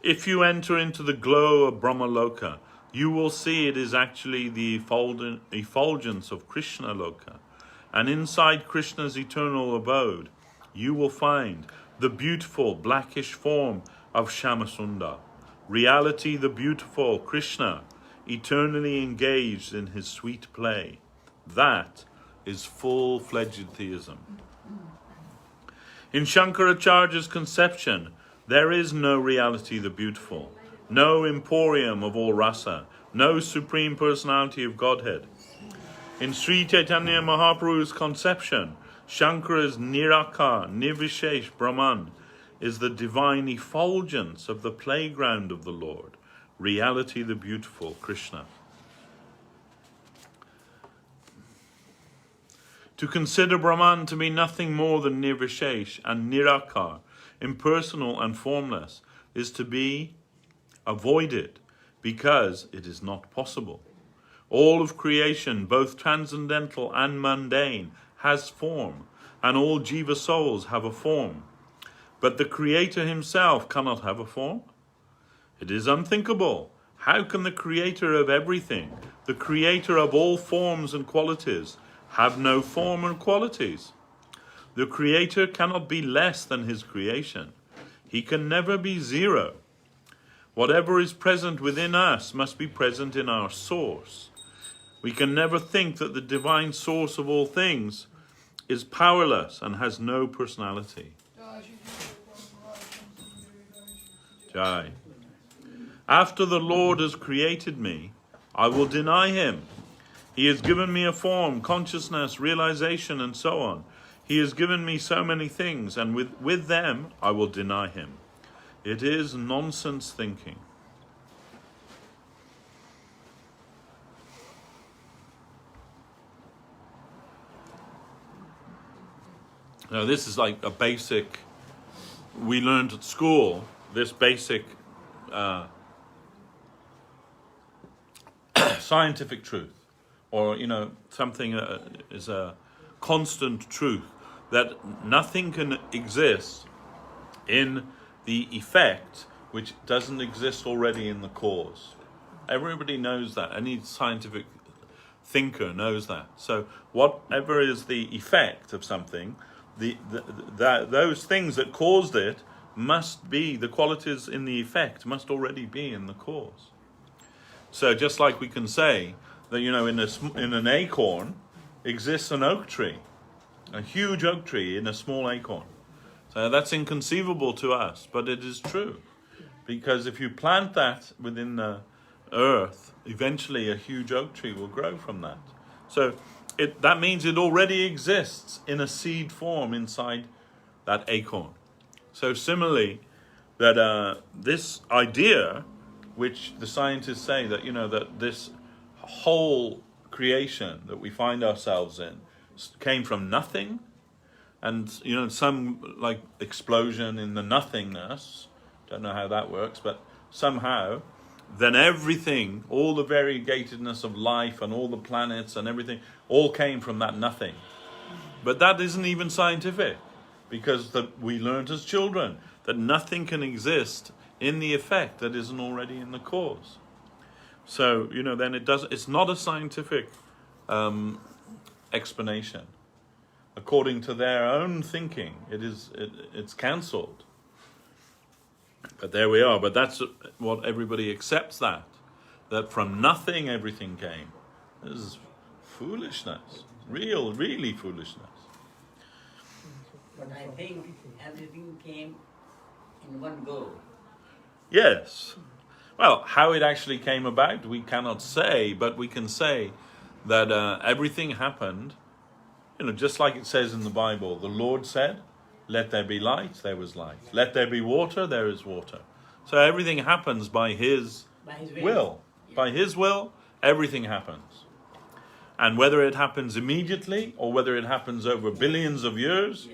If you enter into the glow of Brahmaloka, you will see it is actually the effulgence of Krishna Loka. And inside Krishna's eternal abode, you will find the beautiful blackish form of Shamasundar. Reality, the beautiful Krishna, eternally engaged in his sweet play. That is full-fledged theism. In Shankaracharya's conception, there is no reality the beautiful, no emporium of all rasa, no supreme personality of Godhead. In Sri Chaitanya Mahaprabhu's conception, Shankara's Nirakar, Nirvishesh Brahman is the divine effulgence of the playground of the Lord, reality the beautiful, Krishna. To consider Brahman to be nothing more than Nirvishesh and Nirakar, impersonal and formless, is to be avoided because it is not possible. All of creation, both transcendental and mundane, has form, and all jiva souls have a form. But the Creator himself cannot have a form. It is unthinkable. How can the Creator of everything, the Creator of all forms and qualities, have no form and qualities? The Creator cannot be less than his creation. He can never be zero. Whatever is present within us must be present in our source. We can never think that the divine source of all things is powerless and has no personality. Jai. After the Lord has created me, I will deny him. He has given me a form, consciousness, realization, and so on. He has given me so many things, and with them I will deny him. It is nonsense thinking. Now this is like a basic, we learned at school, this basic scientific truth, or something is a constant truth, that nothing can exist in the effect which doesn't exist already in the cause. Everybody knows that. Any scientific thinker knows that. So whatever is the effect of something, those things that caused it must be, the qualities in the effect must already be in the cause. So just like we can say that, in an acorn exists an oak tree, a huge oak tree in a small acorn. So that's inconceivable to us, but it is true. Because if you plant that within the earth, eventually a huge oak tree will grow from that. So that means it already exists in a seed form inside that acorn. So similarly, that this idea, which the scientists say that, that this whole creation that we find ourselves in came from nothing, and some like explosion in the nothingness, don't know how that works, but somehow then everything, all the variegatedness of life and all the planets and everything, all came from that nothing. But that isn't even scientific, because we learned as children that nothing can exist in the effect that isn't already in the cause. So, then it's not a scientific explanation. According to their own thinking, it's cancelled. But there we are. But that's what everybody accepts, that from nothing everything came. This is foolishness. Really foolishness. But I think everything came in one go. Yes. Well, how it actually came about, we cannot say, but we can say that everything happened, just like it says in the Bible. The Lord said, "Let there be light," there was light. "Let there be water," there is water. So everything happens by His will. Yeah. By His will, everything happens. And whether it happens immediately or whether it happens over billions of years,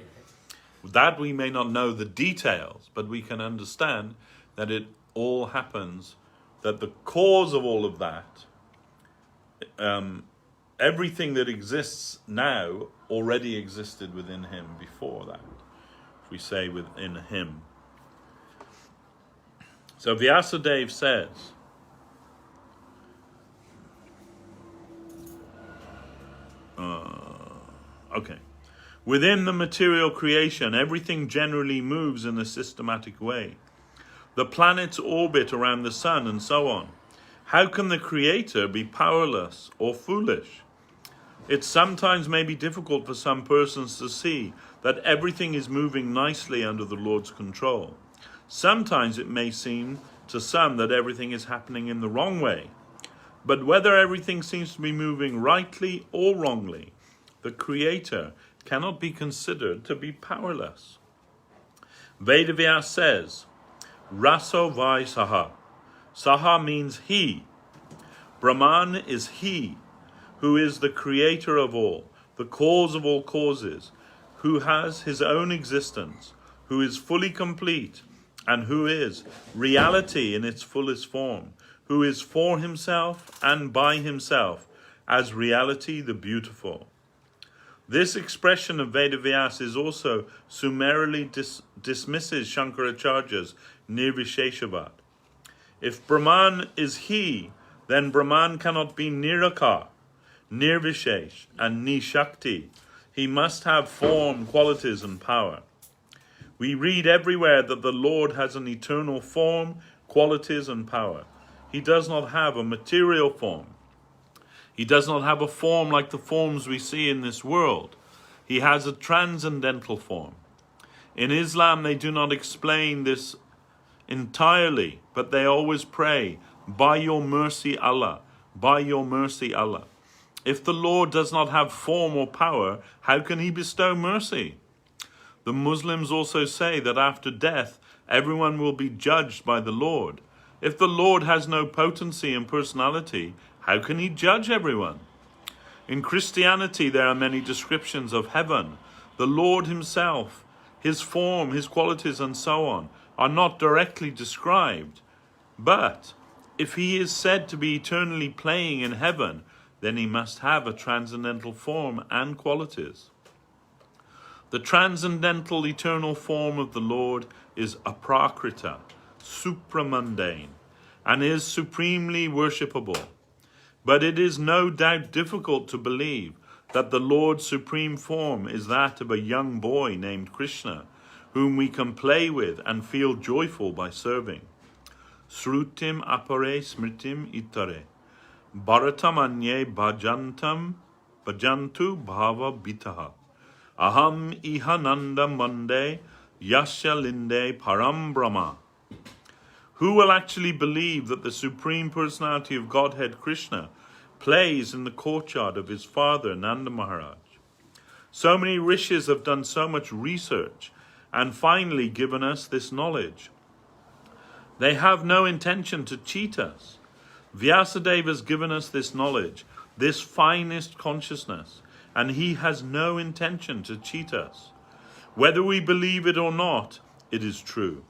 that we may not know the details, but we can understand that it all happens, that the cause of all of that, everything that exists now already existed within Him before that. If we say within Him. So Vyasadeva says, within the material creation, everything generally moves in a systematic way. The planets orbit around the sun and so on. How can the Creator be powerless or foolish? It sometimes may be difficult for some persons to see that everything is moving nicely under the Lord's control. Sometimes it may seem to some that everything is happening in the wrong way. But whether everything seems to be moving rightly or wrongly, the Creator cannot be considered to be powerless. Vedavas says, Raso vai saha. Saha means he. Brahman is he, who is the creator of all, the cause of all causes, who has his own existence, who is fully complete, and who is reality in its fullest form, who is for himself and by himself, as reality the beautiful. This expression of Vedavas also summarily dismisses Shankaracharya's Nirvisheshavad. If Brahman is he, then Brahman cannot be Nirakar, Nirvishesh, and Nishakti. He must have form, qualities, and power. We read everywhere that the Lord has an eternal form, qualities, and power. He does not have a material form. He does not have a form like the forms we see in this world. He has a transcendental form. In Islam, they do not explain this entirely, but they always pray, by your mercy, Allah, by your mercy, Allah. If the Lord does not have form or power, how can he bestow mercy? The Muslims also say that after death, everyone will be judged by the Lord. If the Lord has no potency and personality, how can he judge everyone? In Christianity, there are many descriptions of heaven. The Lord himself, his form, his qualities, and so on, are not directly described. But if he is said to be eternally playing in heaven, then he must have a transcendental form and qualities. The transcendental eternal form of the Lord is aprakrita, supramundane, and is supremely worshipable. But it is no doubt difficult to believe that the Lord's supreme form is that of a young boy named Krishna, whom we can play with and feel joyful by serving. Srutim apare smritim itare, bharatamanye bhajantu bhava bitaha, aham ihananda mande yasya linde param brahma. Who will actually believe that the Supreme Personality of Godhead Krishna plays in the courtyard of his father Nanda Maharaj? So many rishis have done so much research and finally given us this knowledge. They have no intention to cheat us. Vyasadeva has given us this knowledge, this finest consciousness, and he has no intention to cheat us. Whether we believe it or not, it is true.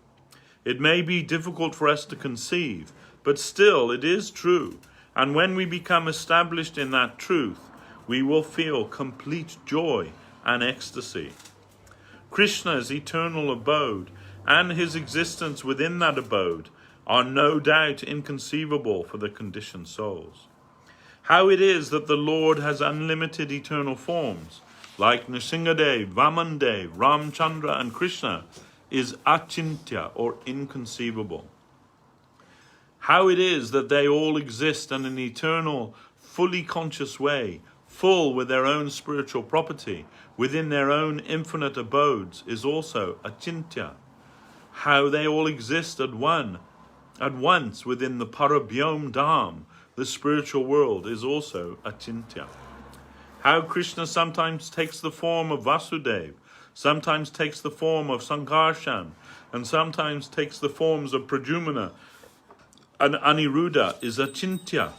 It may be difficult for us to conceive, but still it is true. And when we become established in that truth, we will feel complete joy and ecstasy. Krishna's eternal abode and his existence within that abode are no doubt inconceivable for the conditioned souls. How it is that the Lord has unlimited eternal forms, like Nrsimhadev, Vamandev, Ramchandra, and Krishna, is achintya, or inconceivable. How it is that they all exist in an eternal, fully conscious way, full with their own spiritual property, within their own infinite abodes, is also achintya. How they all exist at once within the Parabhyom Dham, the spiritual world, is also achintya. How Krishna sometimes takes the form of Vasudeva, sometimes takes the form of Sankarshan, and sometimes takes the forms of Pradyumna and Aniruddha, is achintya.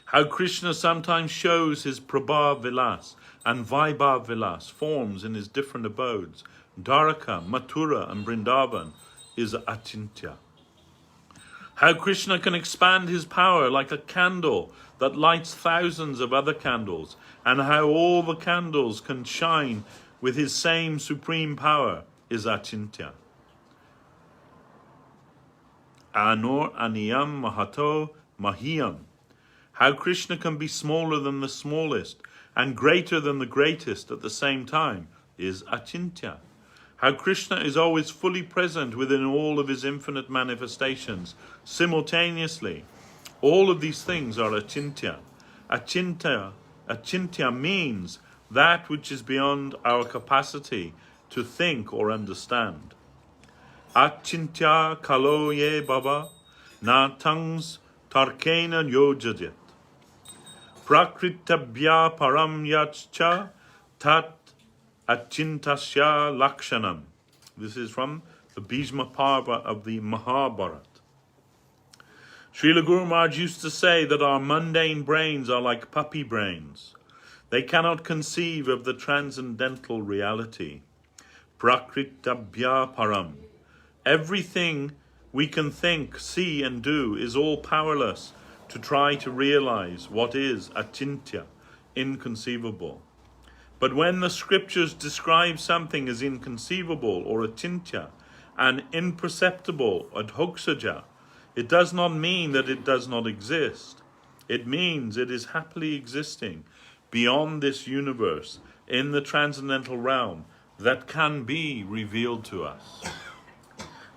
How Krishna sometimes shows his Prabha Vilas and Vaibhav Vilas forms in his different abodes, Dwaraka, Mathura, and Vrindavan, is achintya. How Krishna can expand his power like a candle that lights thousands of other candles, and how all the candles can shine with his same supreme power, is achintya. Anor aniyam mahato mahiyam. How Krishna can be smaller than the smallest and greater than the greatest at the same time is achintya. How Krishna is always fully present within all of his infinite manifestations simultaneously. All of these things are achintya. Achintya Achintya means that which is beyond our capacity to think or understand. Achintya kalo ye baba natangs tarkena yojajit. Prakritabhya param yachcha tat achintasya lakshanam. This is from the Bhishma Parva of the Mahabharata. Srila Guru Maharaj used to say that our mundane brains are like puppy brains. They cannot conceive of the transcendental reality. Prakritabhya param. Everything we can think, see and do is all powerless to try to realize what is achintya, inconceivable. But when the scriptures describe something as inconceivable or achintya and imperceptible adhoksaja, it does not mean that it does not exist. It means it is happily existing beyond this universe in the transcendental realm that can be revealed to us.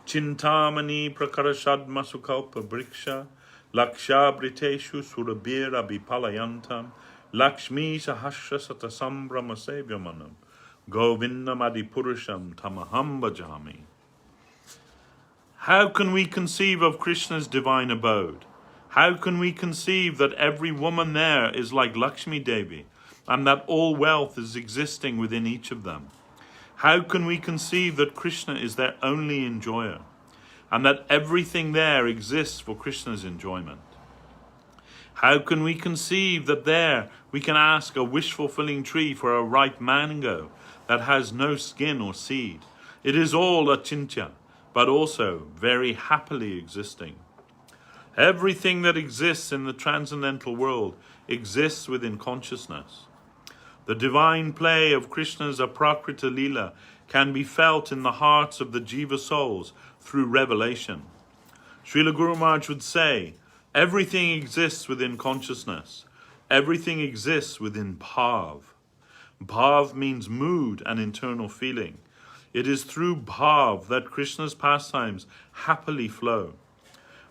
Chintamani prakarashadma sukalpa briksha lakshabriteshu surabira bipalayantam lakshmi sahasra satasambrama sevyamanam Govinda adipurusham tamaham bhajami. How can we conceive of Krishna's divine abode? How can we conceive that every woman there is like Lakshmi Devi and that all wealth is existing within each of them? How can we conceive that Krishna is their only enjoyer and that everything there exists for Krishna's enjoyment? How can we conceive that there we can ask a wish-fulfilling tree for a ripe mango that has no skin or seed? It is all achintya, but also very happily existing. Everything that exists in the transcendental world exists within consciousness. The divine play of Krishna's aprakrita lila can be felt in the hearts of the jiva souls through revelation. Srila Guru Maharaj would say, everything exists within consciousness. Everything exists within bhav. Bhav means mood and internal feeling. It is through bhav that Krishna's pastimes happily flow.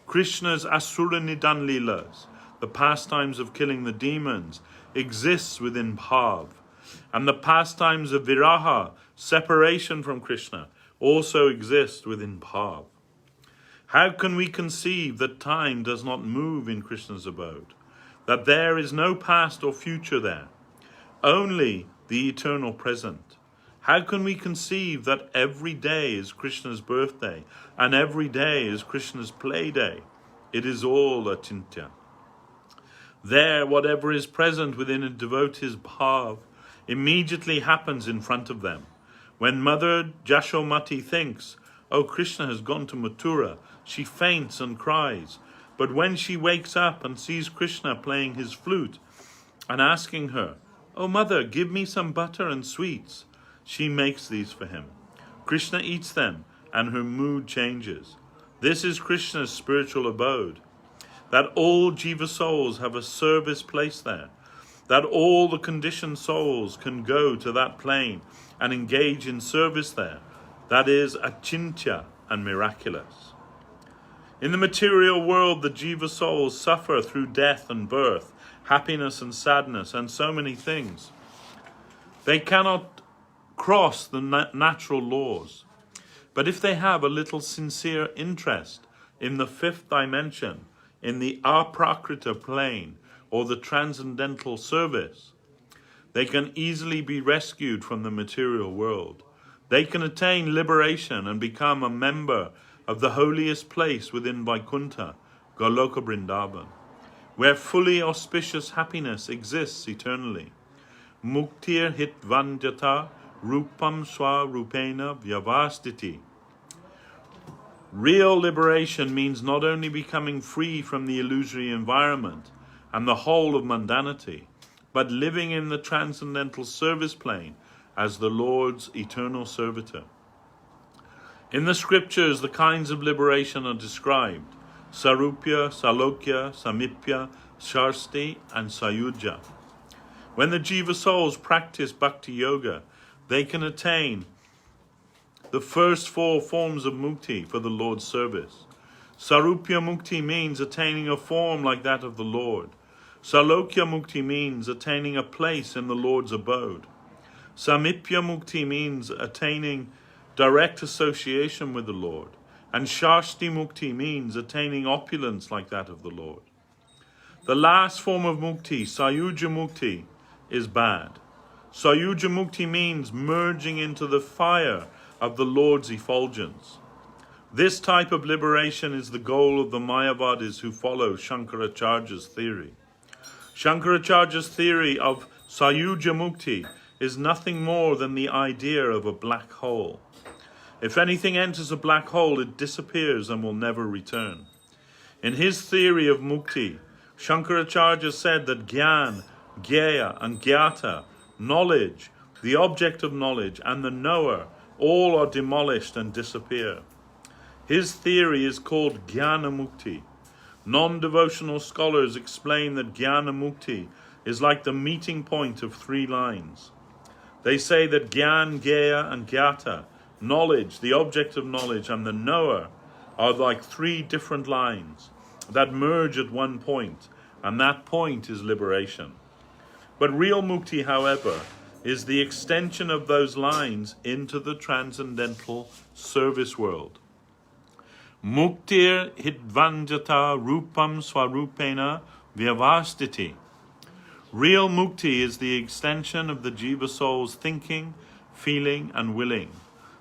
Krishna's Asura Nidan Leelas, the pastimes of killing the demons, exists within bhav. And the pastimes of viraha, separation from Krishna, also exist within bhav. How can we conceive that time does not move in Krishna's abode? That there is no past or future there, only the eternal present? How can we conceive that every day is Krishna's birthday and every day is Krishna's play day? It is all achintya. There, whatever is present within a devotee's bhav immediately happens in front of them. When Mother Jashodamati thinks, oh, Krishna has gone to Mathura, she faints and cries. But when she wakes up and sees Krishna playing his flute and asking her, oh, Mother, give me some butter and sweets, she makes these for him. Krishna eats them and her mood changes. This is Krishna's spiritual abode. That all jiva souls have a service place there. That all the conditioned souls can go to that plane and engage in service there. That is achintya and miraculous. In the material world, the jiva souls suffer through death and birth, happiness and sadness, and so many things. They cannot cross the natural laws. But if they have a little sincere interest in the fifth dimension, in the aprakrita plane, or the transcendental service, they can easily be rescued from the material world. They can attain liberation and become a member of the holiest place within Vaikuntha, Goloka Vrindavan, where fully auspicious happiness exists eternally. Muktir hit vanjata rupam swa rupena vyavastiti. Real liberation means not only becoming free from the illusory environment and the whole of mundanity, but living in the transcendental service plane as the Lord's eternal servitor. In the scriptures, the kinds of liberation are described: Sarupya, Salokya, Samipya, Sharsti, and Sayuja. When the jiva souls practice bhakti yoga, they can attain the first four forms of mukti for the Lord's service. Sarupya mukti means attaining a form like that of the Lord. Salokya Mukti means attaining a place in the Lord's abode. Samipya Mukti means attaining direct association with the Lord. And Shashti Mukti means attaining opulence like that of the Lord. The last form of Mukti, Sayuja Mukti, is bad. Sayuja Mukti means merging into the fire of the Lord's effulgence. This type of liberation is the goal of the Mayavadis who follow Shankaracharya's theory. Shankaracharya's theory of Sayuja Mukti is nothing more than the idea of a black hole. If anything enters a black hole, it disappears and will never return. In his theory of Mukti, Shankaracharya said that Gyan, Gyaya and Gyata, knowledge, the object of knowledge, and the knower, all are demolished and disappear. His theory is called Jnana Mukti. Non-devotional scholars explain that Jnana Mukti is like the meeting point of three lines. They say that Gyan, Gyaya and Gyata, knowledge, the object of knowledge, and the knower are like three different lines that merge at one point, and that point is liberation. But real Mukti, however, is the extension of those lines into the transcendental service world. Muktir hidvanjata rupam swarupena vyavastiti. Real Mukti is the extension of the Jiva soul's thinking, feeling and willing,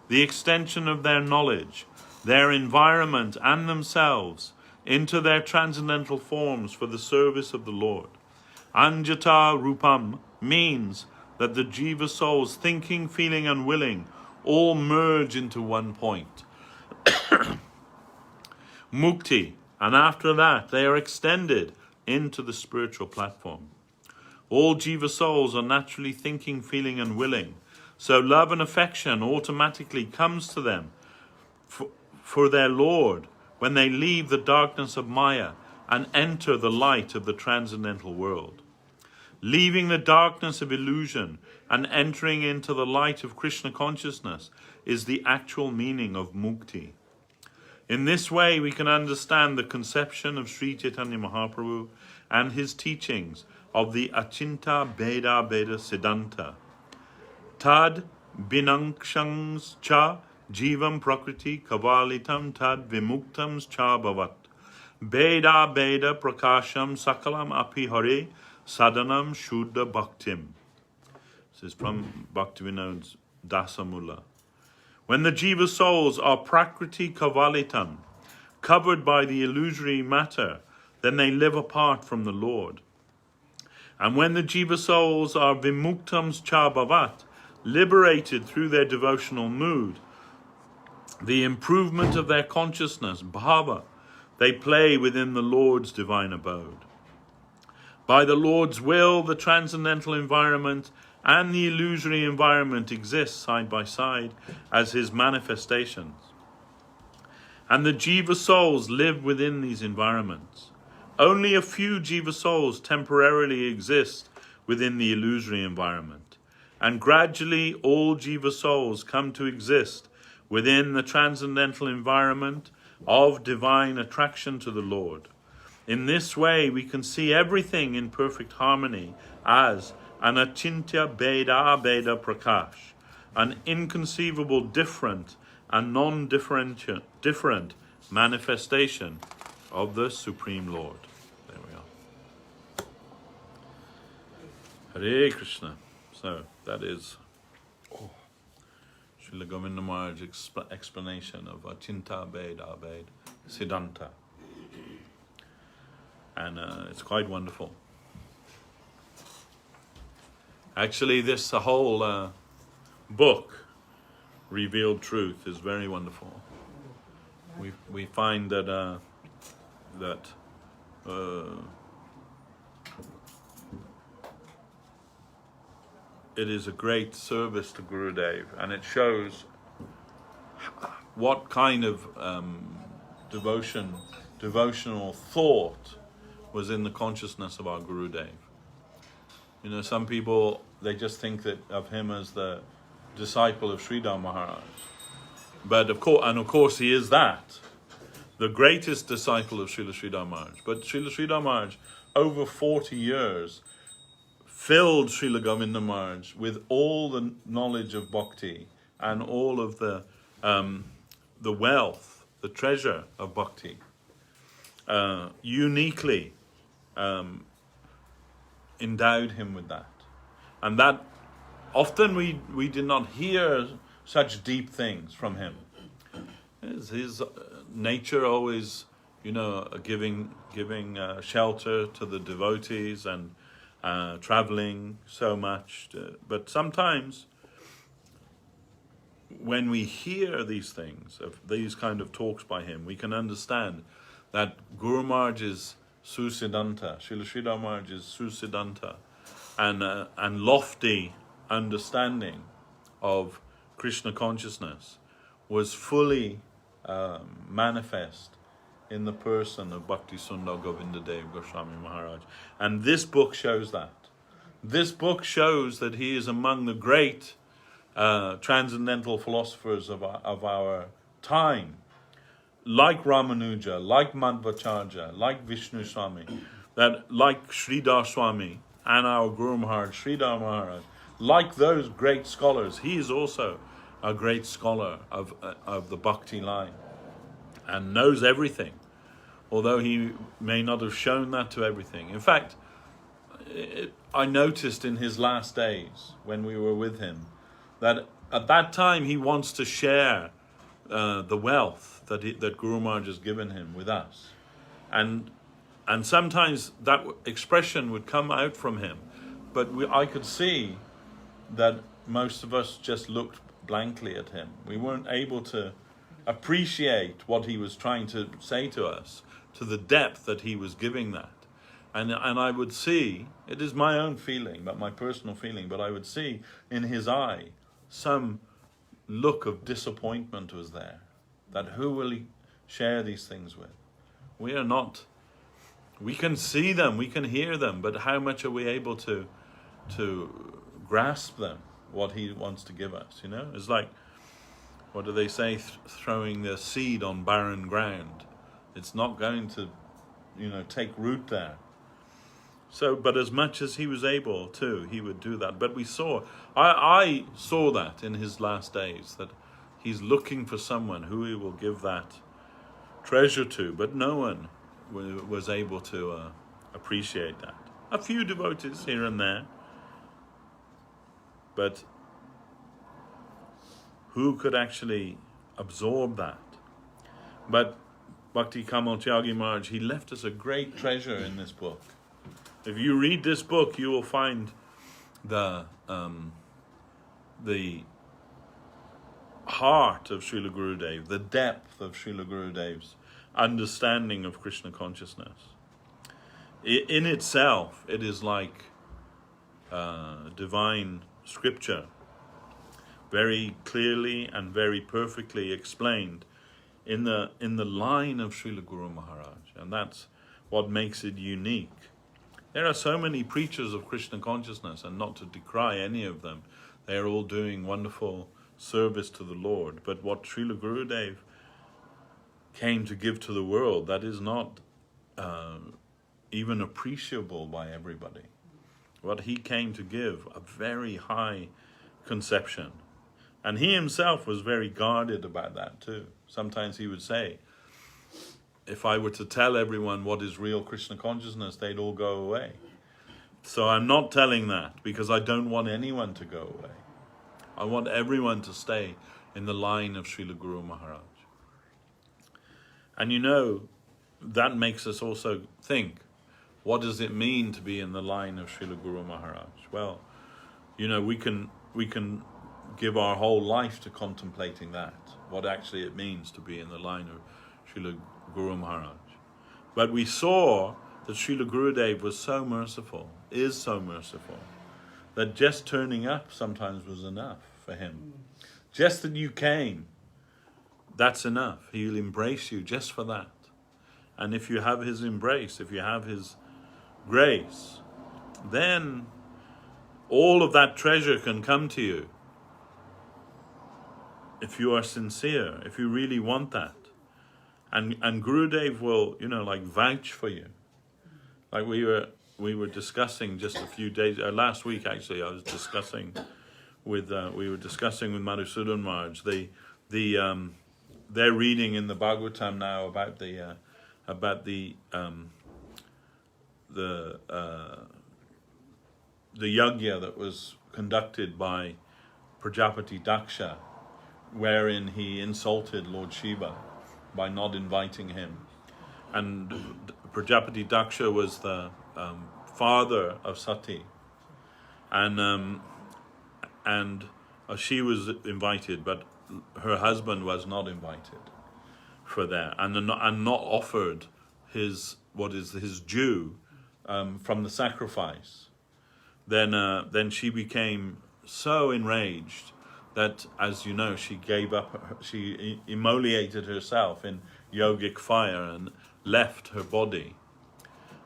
the extension of their knowledge, their environment and themselves into their transcendental forms for the service of the Lord. Anjata Rupam means that the Jiva soul's thinking, feeling and willing all merge into one point. Mukti, and after that they are extended into the spiritual platform. All Jiva souls are naturally thinking, feeling and willing, so love and affection automatically comes to them for their Lord when they leave the darkness of Maya and enter the light of the transcendental world. Leaving the darkness of illusion and entering into the light of Krishna consciousness is the actual meaning of Mukti. In this way we can understand the conception of Sri Chaitanya Mahaprabhu and his teachings of the Achinta Beda Beda Siddhanta. Tad binangshans cha jivam prakriti kavalitam tad vimuktam cha bhavat. Beda Beda prakasham sakalam api hare sadanam shuddha bhaktim. This is from Bhaktivinoda Dasamula. When the Jiva souls are prakriti kavalitam, covered by the illusory matter, then they live apart from the Lord. And when the Jiva souls are vimuktams cha bhavat, liberated through their devotional mood, the improvement of their consciousness, bhava, they play within the Lord's divine abode. By the Lord's will, the transcendental environment and the illusory environment exist side by side as his manifestations. And the Jiva souls live within these environments. Only a few Jiva souls temporarily exist within the illusory environment. And gradually all Jiva souls come to exist within the transcendental environment of divine attraction to the Lord. In this way we can see everything in perfect harmony as an achintya beda beda prakash, an inconceivable different and different manifestation of the Supreme Lord. There we are. Hare Krishna. So that is Srila Govinda Maharaj's explanation of Achinta Beda Beda Siddhanta. And it's quite wonderful. Actually, this whole book, Revealed Truth, is very wonderful. We find that it is a great service to Gurudev, and it shows what kind of devotional thought was in the consciousness of our Gurudev. You know, some people, they just think that of him as the disciple of Sridhar Maharaj. But of course he is that, the greatest disciple of Srila Sridhar Maharaj. But Srila Sridhar Maharaj over 40 years, filled Srila Govinda Maharaj with all the knowledge of bhakti and all of the wealth, the treasure of bhakti, uniquely endowed him with that. And that often we did not hear such deep things from him. His nature always, giving shelter to the devotees and traveling so much. But sometimes when we hear these things, of these kind of talks by him, we can understand that Guru Maharaj is Susiddhanta, Srila Sridhar Maharaj is Susiddhanta, and lofty understanding of Krishna consciousness was fully manifest in the person of Bhakti Sundar Govinda Dev Goswami Maharaj. And this book shows that. This book shows that he is among the great transcendental philosophers of our time, like Ramanuja, like Madhvacharya, like Vishnu Swami, like Sridhar Swami and our Guru Maharaj, Sridhar Maharaj, like those great scholars. He is also a great scholar of the Bhakti line and knows everything, although he may not have shown that to everything. In fact, I noticed in his last days when we were with him that at that time he wants to share the wealth that Guru Maharaj has given him with us, and sometimes that expression would come out from him, but I could see that most of us just looked blankly at him. We weren't able to appreciate what he was trying to say to us, to the depth that he was giving that. And I would see, it is my own feeling, but my personal feeling, but I would see in his eye some look of disappointment was there. That who will he share these things with? We are not, we can see them, we can hear them, but how much are we able to grasp them, what he wants to give us, It's like, what do they say, throwing the seed on barren ground. It's not going to, take root there. So, but as much as he was able to, he would do that. But I saw that in his last days, that he's looking for someone who he will give that treasure to, but no one was able to appreciate that. A few devotees here and there, but who could actually absorb that? But Bhakti Kamal Tyagi Maharaj, he left us a great treasure in this book. If you read this book, you will find the heart of Srila Gurudev, the depth of Srila Gurudev's understanding of Krishna consciousness. In itself, it is like divine scripture, very clearly and very perfectly explained in the line of Srila Guru Maharaj, and that's what makes it unique. There are so many preachers of Krishna consciousness, and not to decry any of them, they are all doing wonderful service to the Lord. But what Srila Gurudev came to give to the world, that is not even appreciable by everybody. What he came to give, a very high conception. And he himself was very guarded about that too. Sometimes he would say, if I were to tell everyone what is real Krishna consciousness, they'd all go away. So I'm not telling that because I don't want anyone to go away. I want everyone to stay in the line of Srila Guru Maharaj. And that makes us also think, what does it mean to be in the line of Srila Guru Maharaj? Well, we can give our whole life to contemplating that, what actually it means to be in the line of Srila Guru Maharaj. But we saw that Srila Gurudev was so merciful, is so merciful, that just turning up sometimes was enough for him. Just that you came, that's enough. He'll embrace you just for that. And if you have his embrace, if you have his grace, then all of that treasure can come to you. If you are sincere, if you really want that. And Gurudev will, vouch for you. Like we were discussing just a few days last week actually. I was discussing with we were discussing with Madhusudan Maharaj. They're reading in the Bhagavatam now about the yajna that was conducted by Prajapati Daksha, wherein he insulted Lord Shiva by not inviting him. And Prajapati Daksha was the father of Sati, and she was invited, but her husband was not invited for that, and not offered his due from the sacrifice. Then she became so enraged that, as you know, she gave up. She immolated herself in yogic fire and left her body.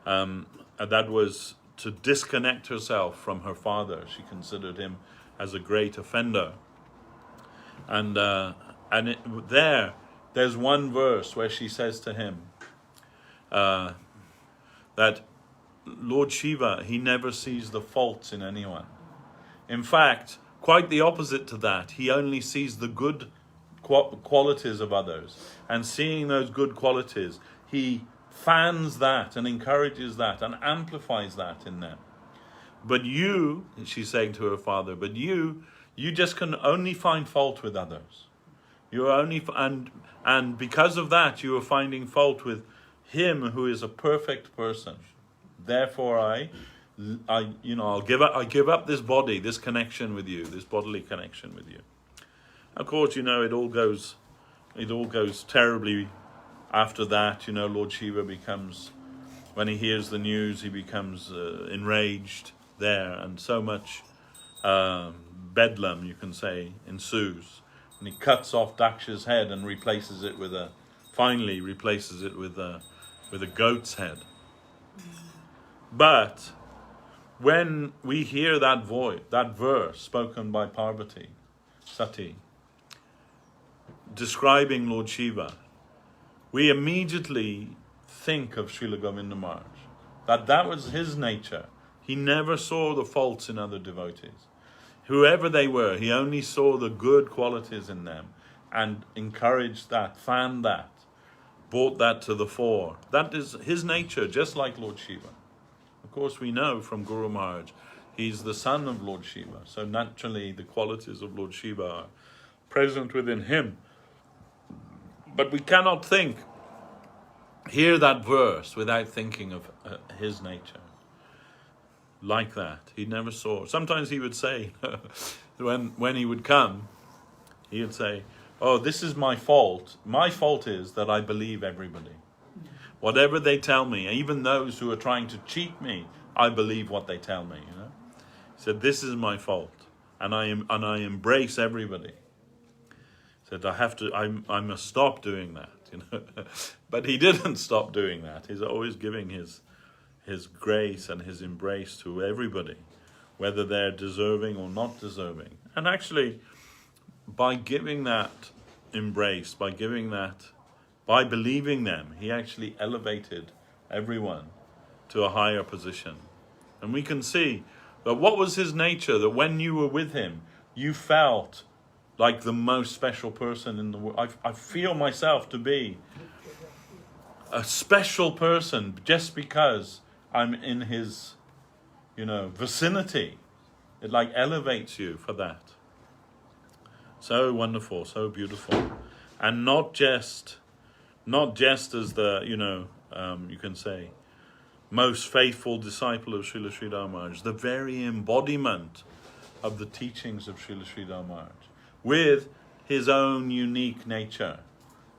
And that was to disconnect herself from her father. She considered him as a great offender. And there's one verse where she says to him that Lord Shiva, he never sees the faults in anyone. In fact, quite the opposite to that. He only sees the good qualities of others. And seeing those good qualities, he fans that and encourages that and amplifies that in them. But you, she's saying to her father, but you just can only find fault with others. You're only, and because of that, you are finding fault with him who is a perfect person. Therefore, I give up this body, this connection with you, this bodily connection with you. Of course, it all goes terribly after that. Lord Shiva becomes, when he hears the news, he becomes enraged there, and so much bedlam, you can say, ensues. And he cuts off Daksha's head and replaces it with a goat's head. But when we hear that verse spoken by Parvati, Sati, describing Lord Shiva, we immediately think of Srila Govinda Maharaj. That was his nature. He never saw the faults in other devotees. Whoever they were, he only saw the good qualities in them and encouraged that, fanned that, brought that to the fore. That is his nature, just like Lord Shiva. Of course, we know from Guru Maharaj, he's the son of Lord Shiva. So naturally, the qualities of Lord Shiva are present within him. But we cannot hear that verse without thinking of his nature. Like that. He never saw. Sometimes he would say, when he would come, he would say, oh, this is my fault. My fault is that I believe everybody. Whatever they tell me, even those who are trying to cheat me, I believe what they tell me. He said, this is my fault, and I embrace everybody. He said, I must stop doing that. But he didn't stop doing that. He's always giving his grace and his embrace to everybody, whether they're deserving or not deserving. And actually, by giving that embrace, by believing them, he actually elevated everyone to a higher position. And we can see that what was his nature, that when you were with him, you felt like the most special person in the world. I feel myself to be a special person just because I'm in his, vicinity. It elevates you for that. So wonderful, so beautiful. And not just as the, you can say, most faithful disciple of Srila Sridhar Maharaj, the very embodiment of the teachings of Srila Sridhar Maharaj, with his own unique nature.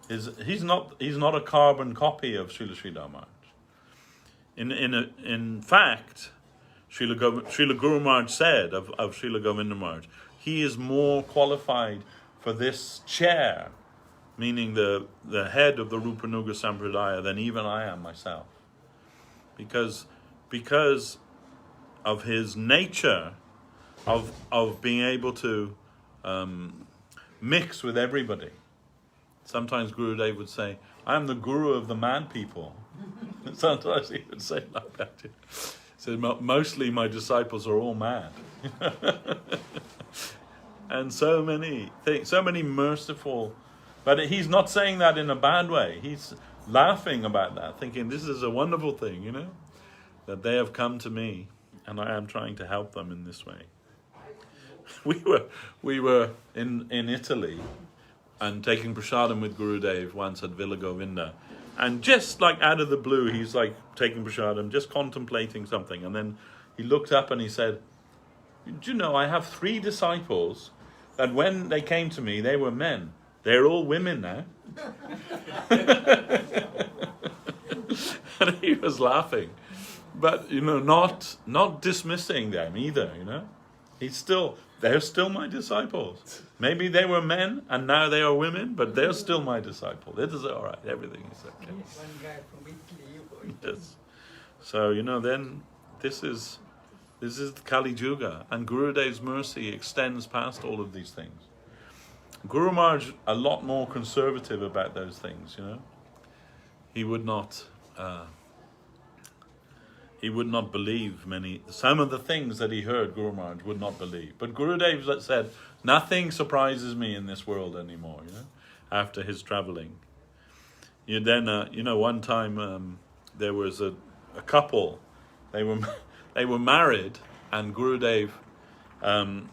He's not a carbon copy of Srila Sridhar Maharaj. In fact, Srila Guru Maharaj said of Srila Govinda Maharaj, he is more qualified for this chair, meaning the head of the Rupanuga Sampradaya, than even I am myself. Because of his nature of being able to mix with everybody. Sometimes Gurudev would say, I am the guru of the mad people. Sometimes he would say like that. He said, mostly my disciples are all mad. And so many things, so many merciful, but he's not saying that in a bad way. He's laughing about that, thinking this is a wonderful thing, you know, that they have come to me and I am trying to help them in this way. We were in Italy and taking prasadam with Gurudev once at Villa Govinda, and just like out of the blue, he's like taking prasadam, just contemplating something, and then he looked up and he said, "Do you know, I have 3 disciples that when they came to me, they were men. They're all women now." And he was laughing, but you know, not dismissing them either. You know, they're still my disciples. Maybe they were men and now they are women, but they're still my disciples. It is all right. Everything is okay. One guy from Italy. Yes. So you know, then this is the Kali Yuga, and Gurudev's mercy extends past all of these things. Guru Maharaj a lot more conservative about those things. You know, he would not believe some of the things that he heard. Guru Maharaj would not believe, but Gurudev said, nothing surprises me in this world anymore. You know, after his traveling. One time there was a couple. They were married, and Gurudev and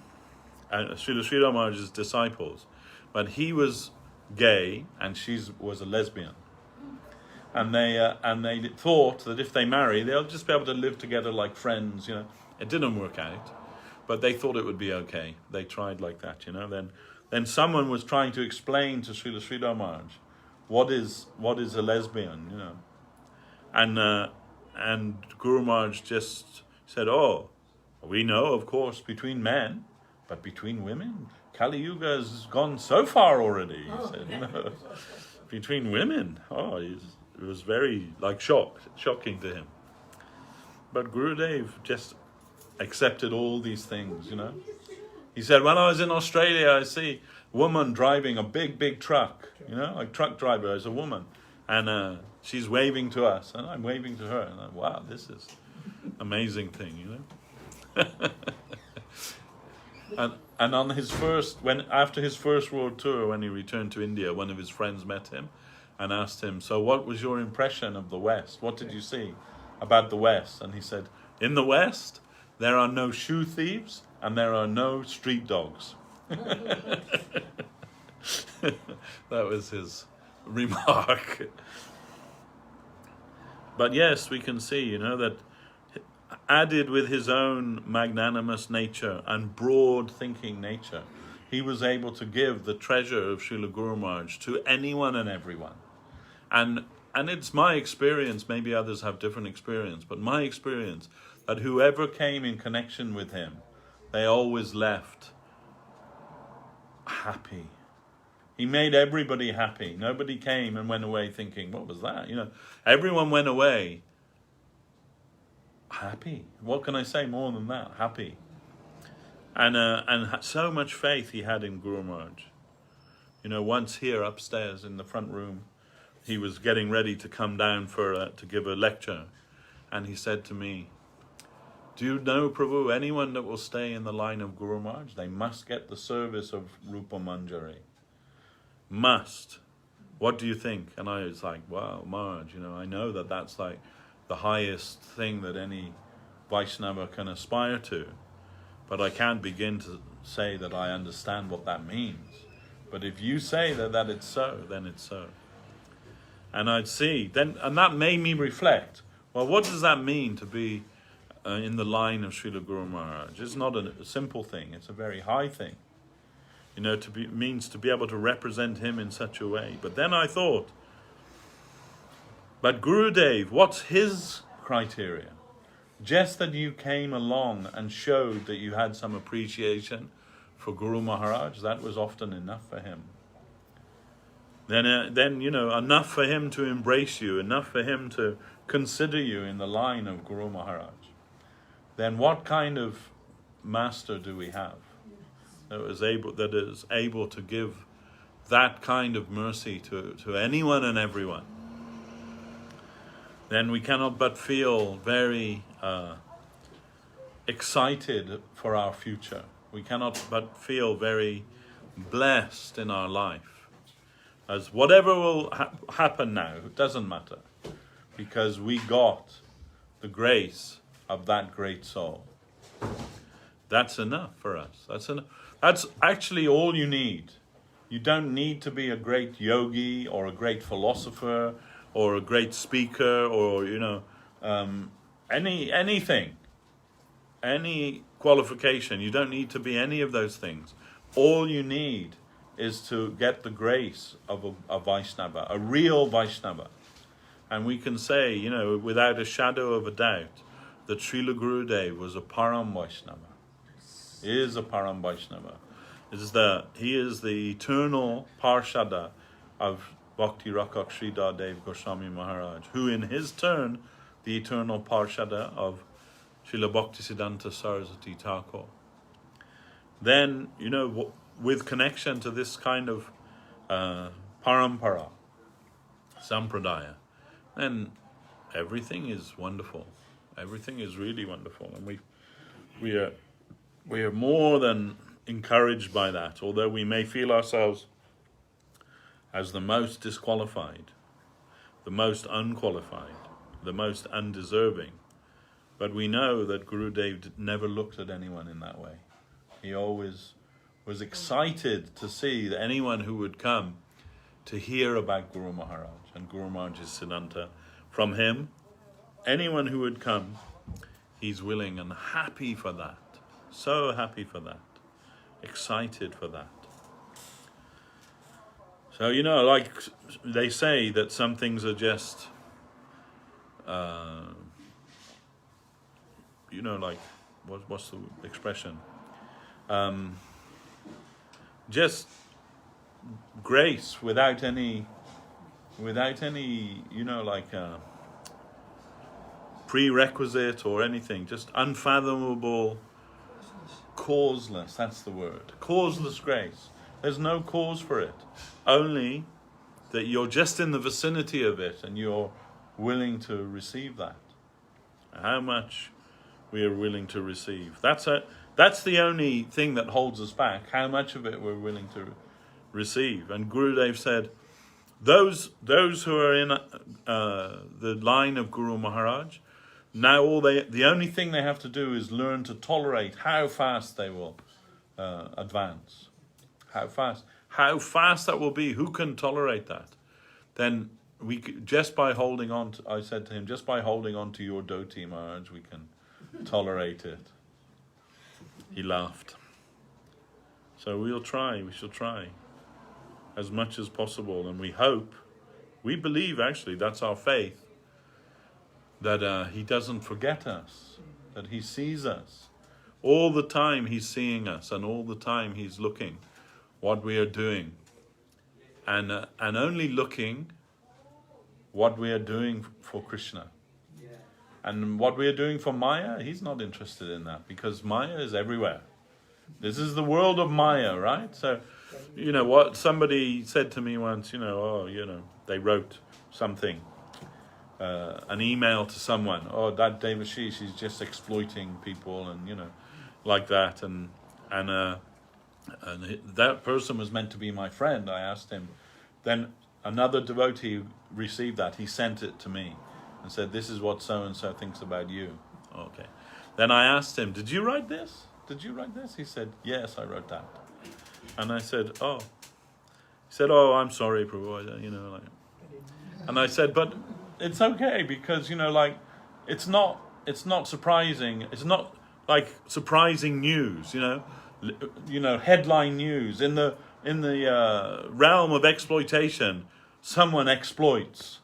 Srila Sridhar Maharaj's disciples, but he was gay and she was a lesbian. And they thought that if they marry, they'll just be able to live together like friends. You know, it didn't work out, but they thought it would be okay. They tried like that. You know, then someone was trying to explain to Srila Sridhar Maharaj what is a lesbian. You know, and Guru Maharaj just said, "Oh, we know, of course, between men, but between women, Kali Yuga has gone so far already." He said, "You know, between women, it was very shocking to him." But Gurudev just accepted all these things, you know. He said, when I was in Australia, I see a woman driving a big truck, you know, like truck driver as a woman, and she's waving to us, and I'm waving to her, and I'm, wow, this is amazing thing, you know. And on his after his first world tour, when he returned to India, one of his friends met him and asked him, "So what was your impression of the West? What did you see about the West?" And he said, "In the West, there are no shoe thieves and there are no street dogs." That was his remark. But yes, we can see, you know, that added with his own magnanimous nature and broad thinking nature, he was able to give the treasure of Srila Guru Maharaj to anyone and everyone. And it's my experience, maybe others have different experience, but my experience that whoever came in connection with him, they always left happy. He made everybody happy. Nobody came and went away thinking, what was that? You know, everyone went away happy. What can I say more than that? Happy. And so much faith he had in Guru Maharaj. You know, once here upstairs in the front room, he was getting ready to come down to give a lecture, and he said to me, "Do you know, Prabhu, anyone that will stay in the line of Guru Maharaj, they must get the service of Rupa Manjari. Must. What do you think?" And I was like, wow, Maharaj, you know, I know that that's like the highest thing that any Vaishnava can aspire to, but I can't begin to say that I understand what that means. But if you say that it's so, then it's so. And I'd see, and that made me reflect, well, what does that mean to be in the line of Srila Guru Maharaj? It's not a simple thing, it's a very high thing. You know, means to be able to represent him in such a way. But then I thought, but Gurudev, what's his criteria? Just that you came along and showed that you had some appreciation for Guru Maharaj, that was often enough for him. Then you know, enough for him to embrace you, enough for him to consider you in the line of Guru Maharaj. Then what kind of master do we have that is able to give that kind of mercy to anyone and everyone? then we cannot but feel very excited for our future. We cannot but feel very blessed in our life. As whatever will happen now, it doesn't matter, because we got the grace of that great soul. That's enough for us. That's enough. That's actually all you need. You don't need to be a great yogi or a great philosopher or a great speaker or anything, any qualification. You don't need to be any of those things. All you need is to get the grace of a Vaishnava, a real Vaishnava. And we can say, without a shadow of a doubt, that Srila Gurudev was a Param Vaishnava. He is a Param Vaishnava. He is the eternal Parshada of Bhakti Rakak Sridhar Dev Goswami Maharaj, who in his turn, the eternal Parshada of Srila Bhaktisiddhanta Saraswati Thakur. Then, with connection to this kind of parampara, sampradaya, then everything is wonderful. Everything is really wonderful, and we are more than encouraged by that. Although we may feel ourselves as the most disqualified, the most unqualified, the most undeserving, but we know that Gurudev never looked at anyone in that way. He always was excited to see that anyone who would come to hear about Guru Maharaj and Guru Maharaj's Siddhanta from him, anyone who would come, he's willing and happy for that. So happy for that. Excited for that. So, like they say that some things are just, like, what's the expression? Just grace without any, prerequisite or anything. Just unfathomable, causeless, that's the word. Causeless grace. There's no cause for it. Only that you're just in the vicinity of it and you're willing to receive that. How much we are willing to receive. That's the only thing that holds us back, how much of it we're willing to receive. And Gurudev said, those who are in the line of Guru Maharaj, now the only thing they have to do is learn to tolerate how fast they will advance. How fast that will be. Who can tolerate that? Then just by holding on to, I said to him, just by holding on to your dhoti, Maharaj, we can tolerate it. He laughed. So we shall try as much as possible, and we believe actually, that's our faith, that he doesn't forget us, that he sees us. All the time he's seeing us, and all the time he's looking what we are doing, and only looking what we are doing for Krishna. And what we are doing for Maya, he's not interested in that, because Maya is everywhere. This is the world of Maya, right? So, what somebody said to me once, they wrote something, an email to someone, that Devashis, she's just exploiting people, and, like that. And that person was meant to be my friend. I asked him. Then another devotee received that. He sent it to me and said, this is what so-and-so thinks about you. Okay. Then I asked him, did you write this? Did you write this? He said, yes, I wrote that. And I said, oh. He said, I'm sorry, Prabhu. And I said, but it's okay, because, it's not surprising. It's not like surprising news, headline news. In the realm of exploitation, someone exploits.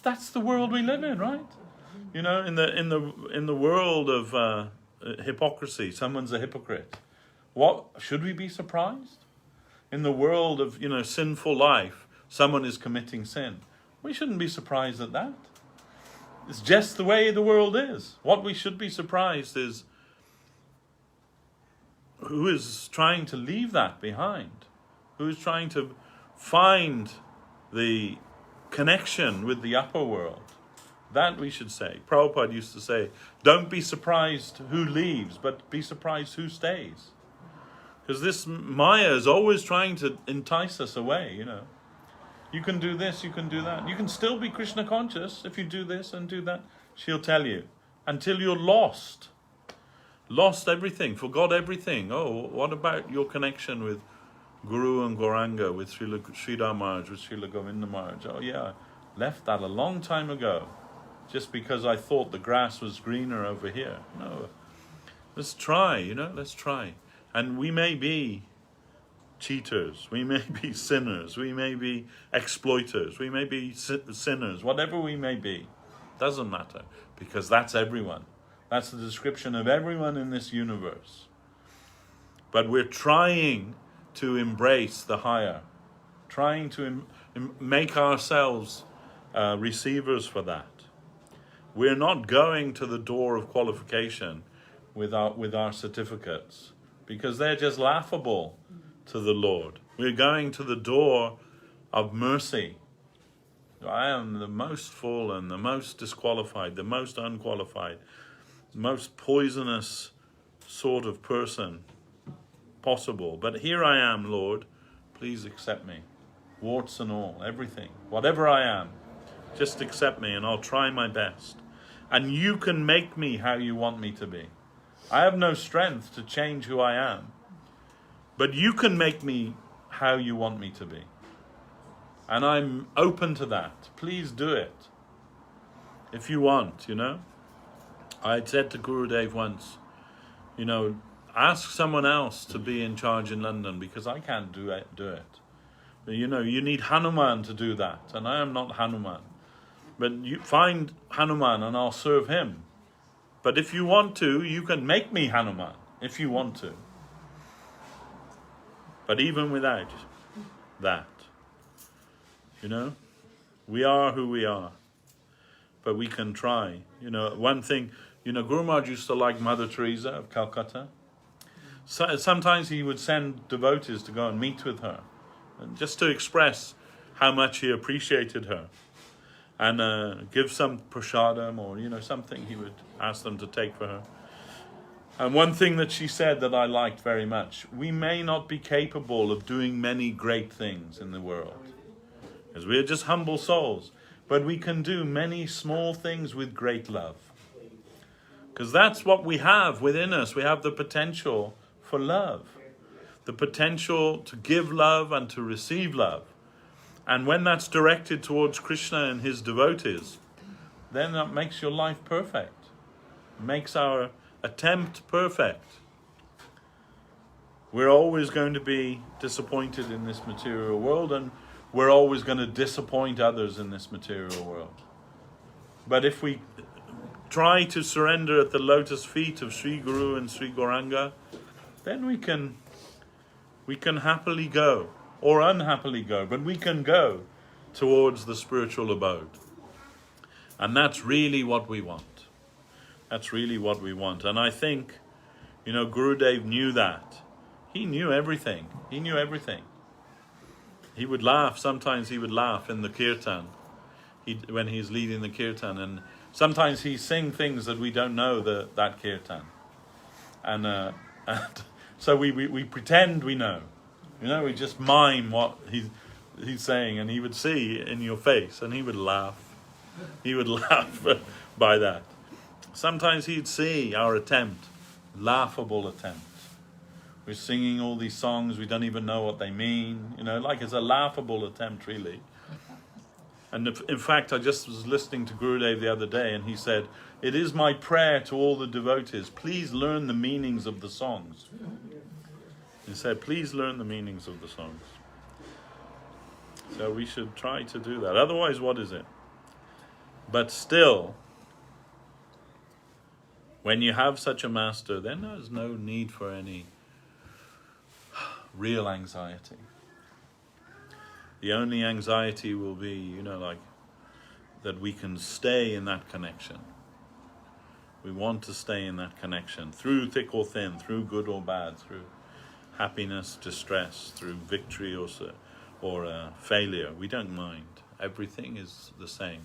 That's the world we live in, right? In the world of hypocrisy, someone's a hypocrite. What should we be surprised? In the world of sinful life, someone is committing sin. We shouldn't be surprised at that. It's just the way the world is. What we should be surprised is who is trying to leave that behind, who is trying to find the connection with the upper world, That we should say. Prabhupada used to say, don't be surprised who leaves, but be surprised who stays. Because this Maya is always trying to entice us away, you know. You can do this, you can do that. You can still be Krishna conscious if you do this and do that. She'll tell you. Until you're lost. Lost everything, forgot everything. Oh, what about your connection with Guru and Gauranga, with Srila Maharaj, with Srila Govinda Maharaj? Oh yeah, left that a long time ago. Just because I thought the grass was greener over here. No. Let's try, you know, let's try. And we may be cheaters, we may be sinners, we may be exploiters, we may be sinners, whatever we may be. Doesn't matter, because that's everyone. That's the description of everyone in this universe. But we're trying to embrace the higher, trying to make ourselves receivers for that. We're not going to the door of qualification with our certificates, because they're just laughable to the Lord. We're going to the door of mercy. I am the most fallen, the most disqualified, the most unqualified, the most poisonous sort of person possible. But here I am, Lord. Please accept me. Warts and all, everything. Whatever I am, just accept me and I'll try my best. And you can make me how you want me to be. I have no strength to change who I am. But you can make me how you want me to be. And I'm open to that. Please do it. If you want, you know. I had said to Gurudev once, you know, ask someone else to be in charge in London, because I can't do it. But, you know, you need Hanuman to do that. And I am not Hanuman. But you find Hanuman and I'll serve him. But if you want to, you can make me Hanuman, if you want to. But even without that, you know, we are who we are. But we can try. You know, one thing, you know, Guru Maharaj used to like Mother Teresa of Calcutta. So, sometimes he would send devotees to go and meet with her, and just to express how much he appreciated her. And give some prasadam, or, you know, something he would ask them to take for her. And one thing that she said that I liked very much: we may not be capable of doing many great things in the world, because we are just humble souls, but we can do many small things with great love. Because that's what we have within us. We have the potential for love, the potential to give love and to receive love. And when that's directed towards Krishna and his devotees, then that makes your life perfect. It makes our attempt perfect. We're always going to be disappointed in this material world, and we're always going to disappoint others in this material world. But if we try to surrender at the lotus feet of Sri Guru and Sri Gauranga, then we can happily go, or unhappily go, but we can go towards the spiritual abode. And that's really what we want. That's really what we want. And I think, you know, Gurudev knew that. He knew everything. He knew everything. He would laugh. Sometimes he would laugh in the kirtan, when he's leading the kirtan. And sometimes he sing things that we don't know that kirtan. And so we pretend we know. You know, we just mime what he's saying, and he would see in your face, and he would laugh. He would laugh by that. Sometimes he'd see our attempt, laughable attempt. We're singing all these songs, we don't even know what they mean. You know, like it's a laughable attempt, really. And in fact, I just was listening to Gurudev the other day, and he said, "It is my prayer to all the devotees, please learn the meanings of the songs." He said, please learn the meanings of the songs. So we should try to do that. Otherwise, what is it? But still, when you have such a master, then there's no need for any real anxiety. The only anxiety will be, you know, like that we can stay in that connection. We want to stay in that connection, through thick or thin, through good or bad, through happiness, distress, through victory or failure. We don't mind. Everything is the same.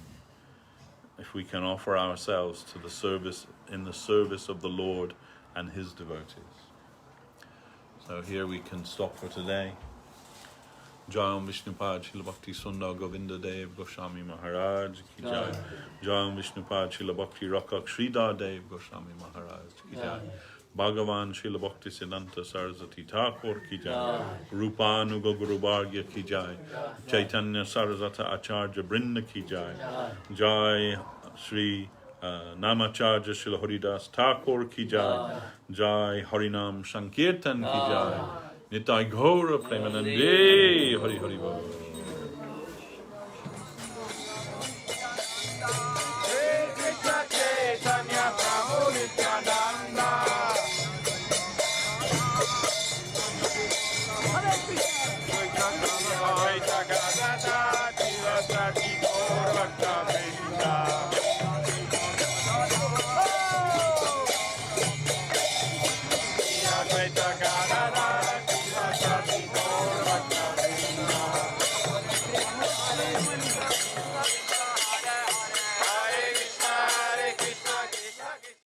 if we can offer ourselves to the service, in the service of the Lord and His devotees. So here we can stop for today. Jai Vishnupad Srila Bhakti Sundar Govinda Dev Goswami Maharaj ki jai. Jai Vishnupad Srila Bhakti Rakak Sridhar Dev Goswami Maharaj ki jai. Bhagavan Srila Bhakti Siddhanta Saraswati Thakur ki jai. Rupanuga Guru Bhargya ki jai. Chaitanya Saraswata Acharya Brinda ki jai. Jai Sri Namacharya Srila Haridas Thakur ki jai. Jai Harinam Sankirtan ki jai. Nitai Gaura Premanande Hari Hari Bol.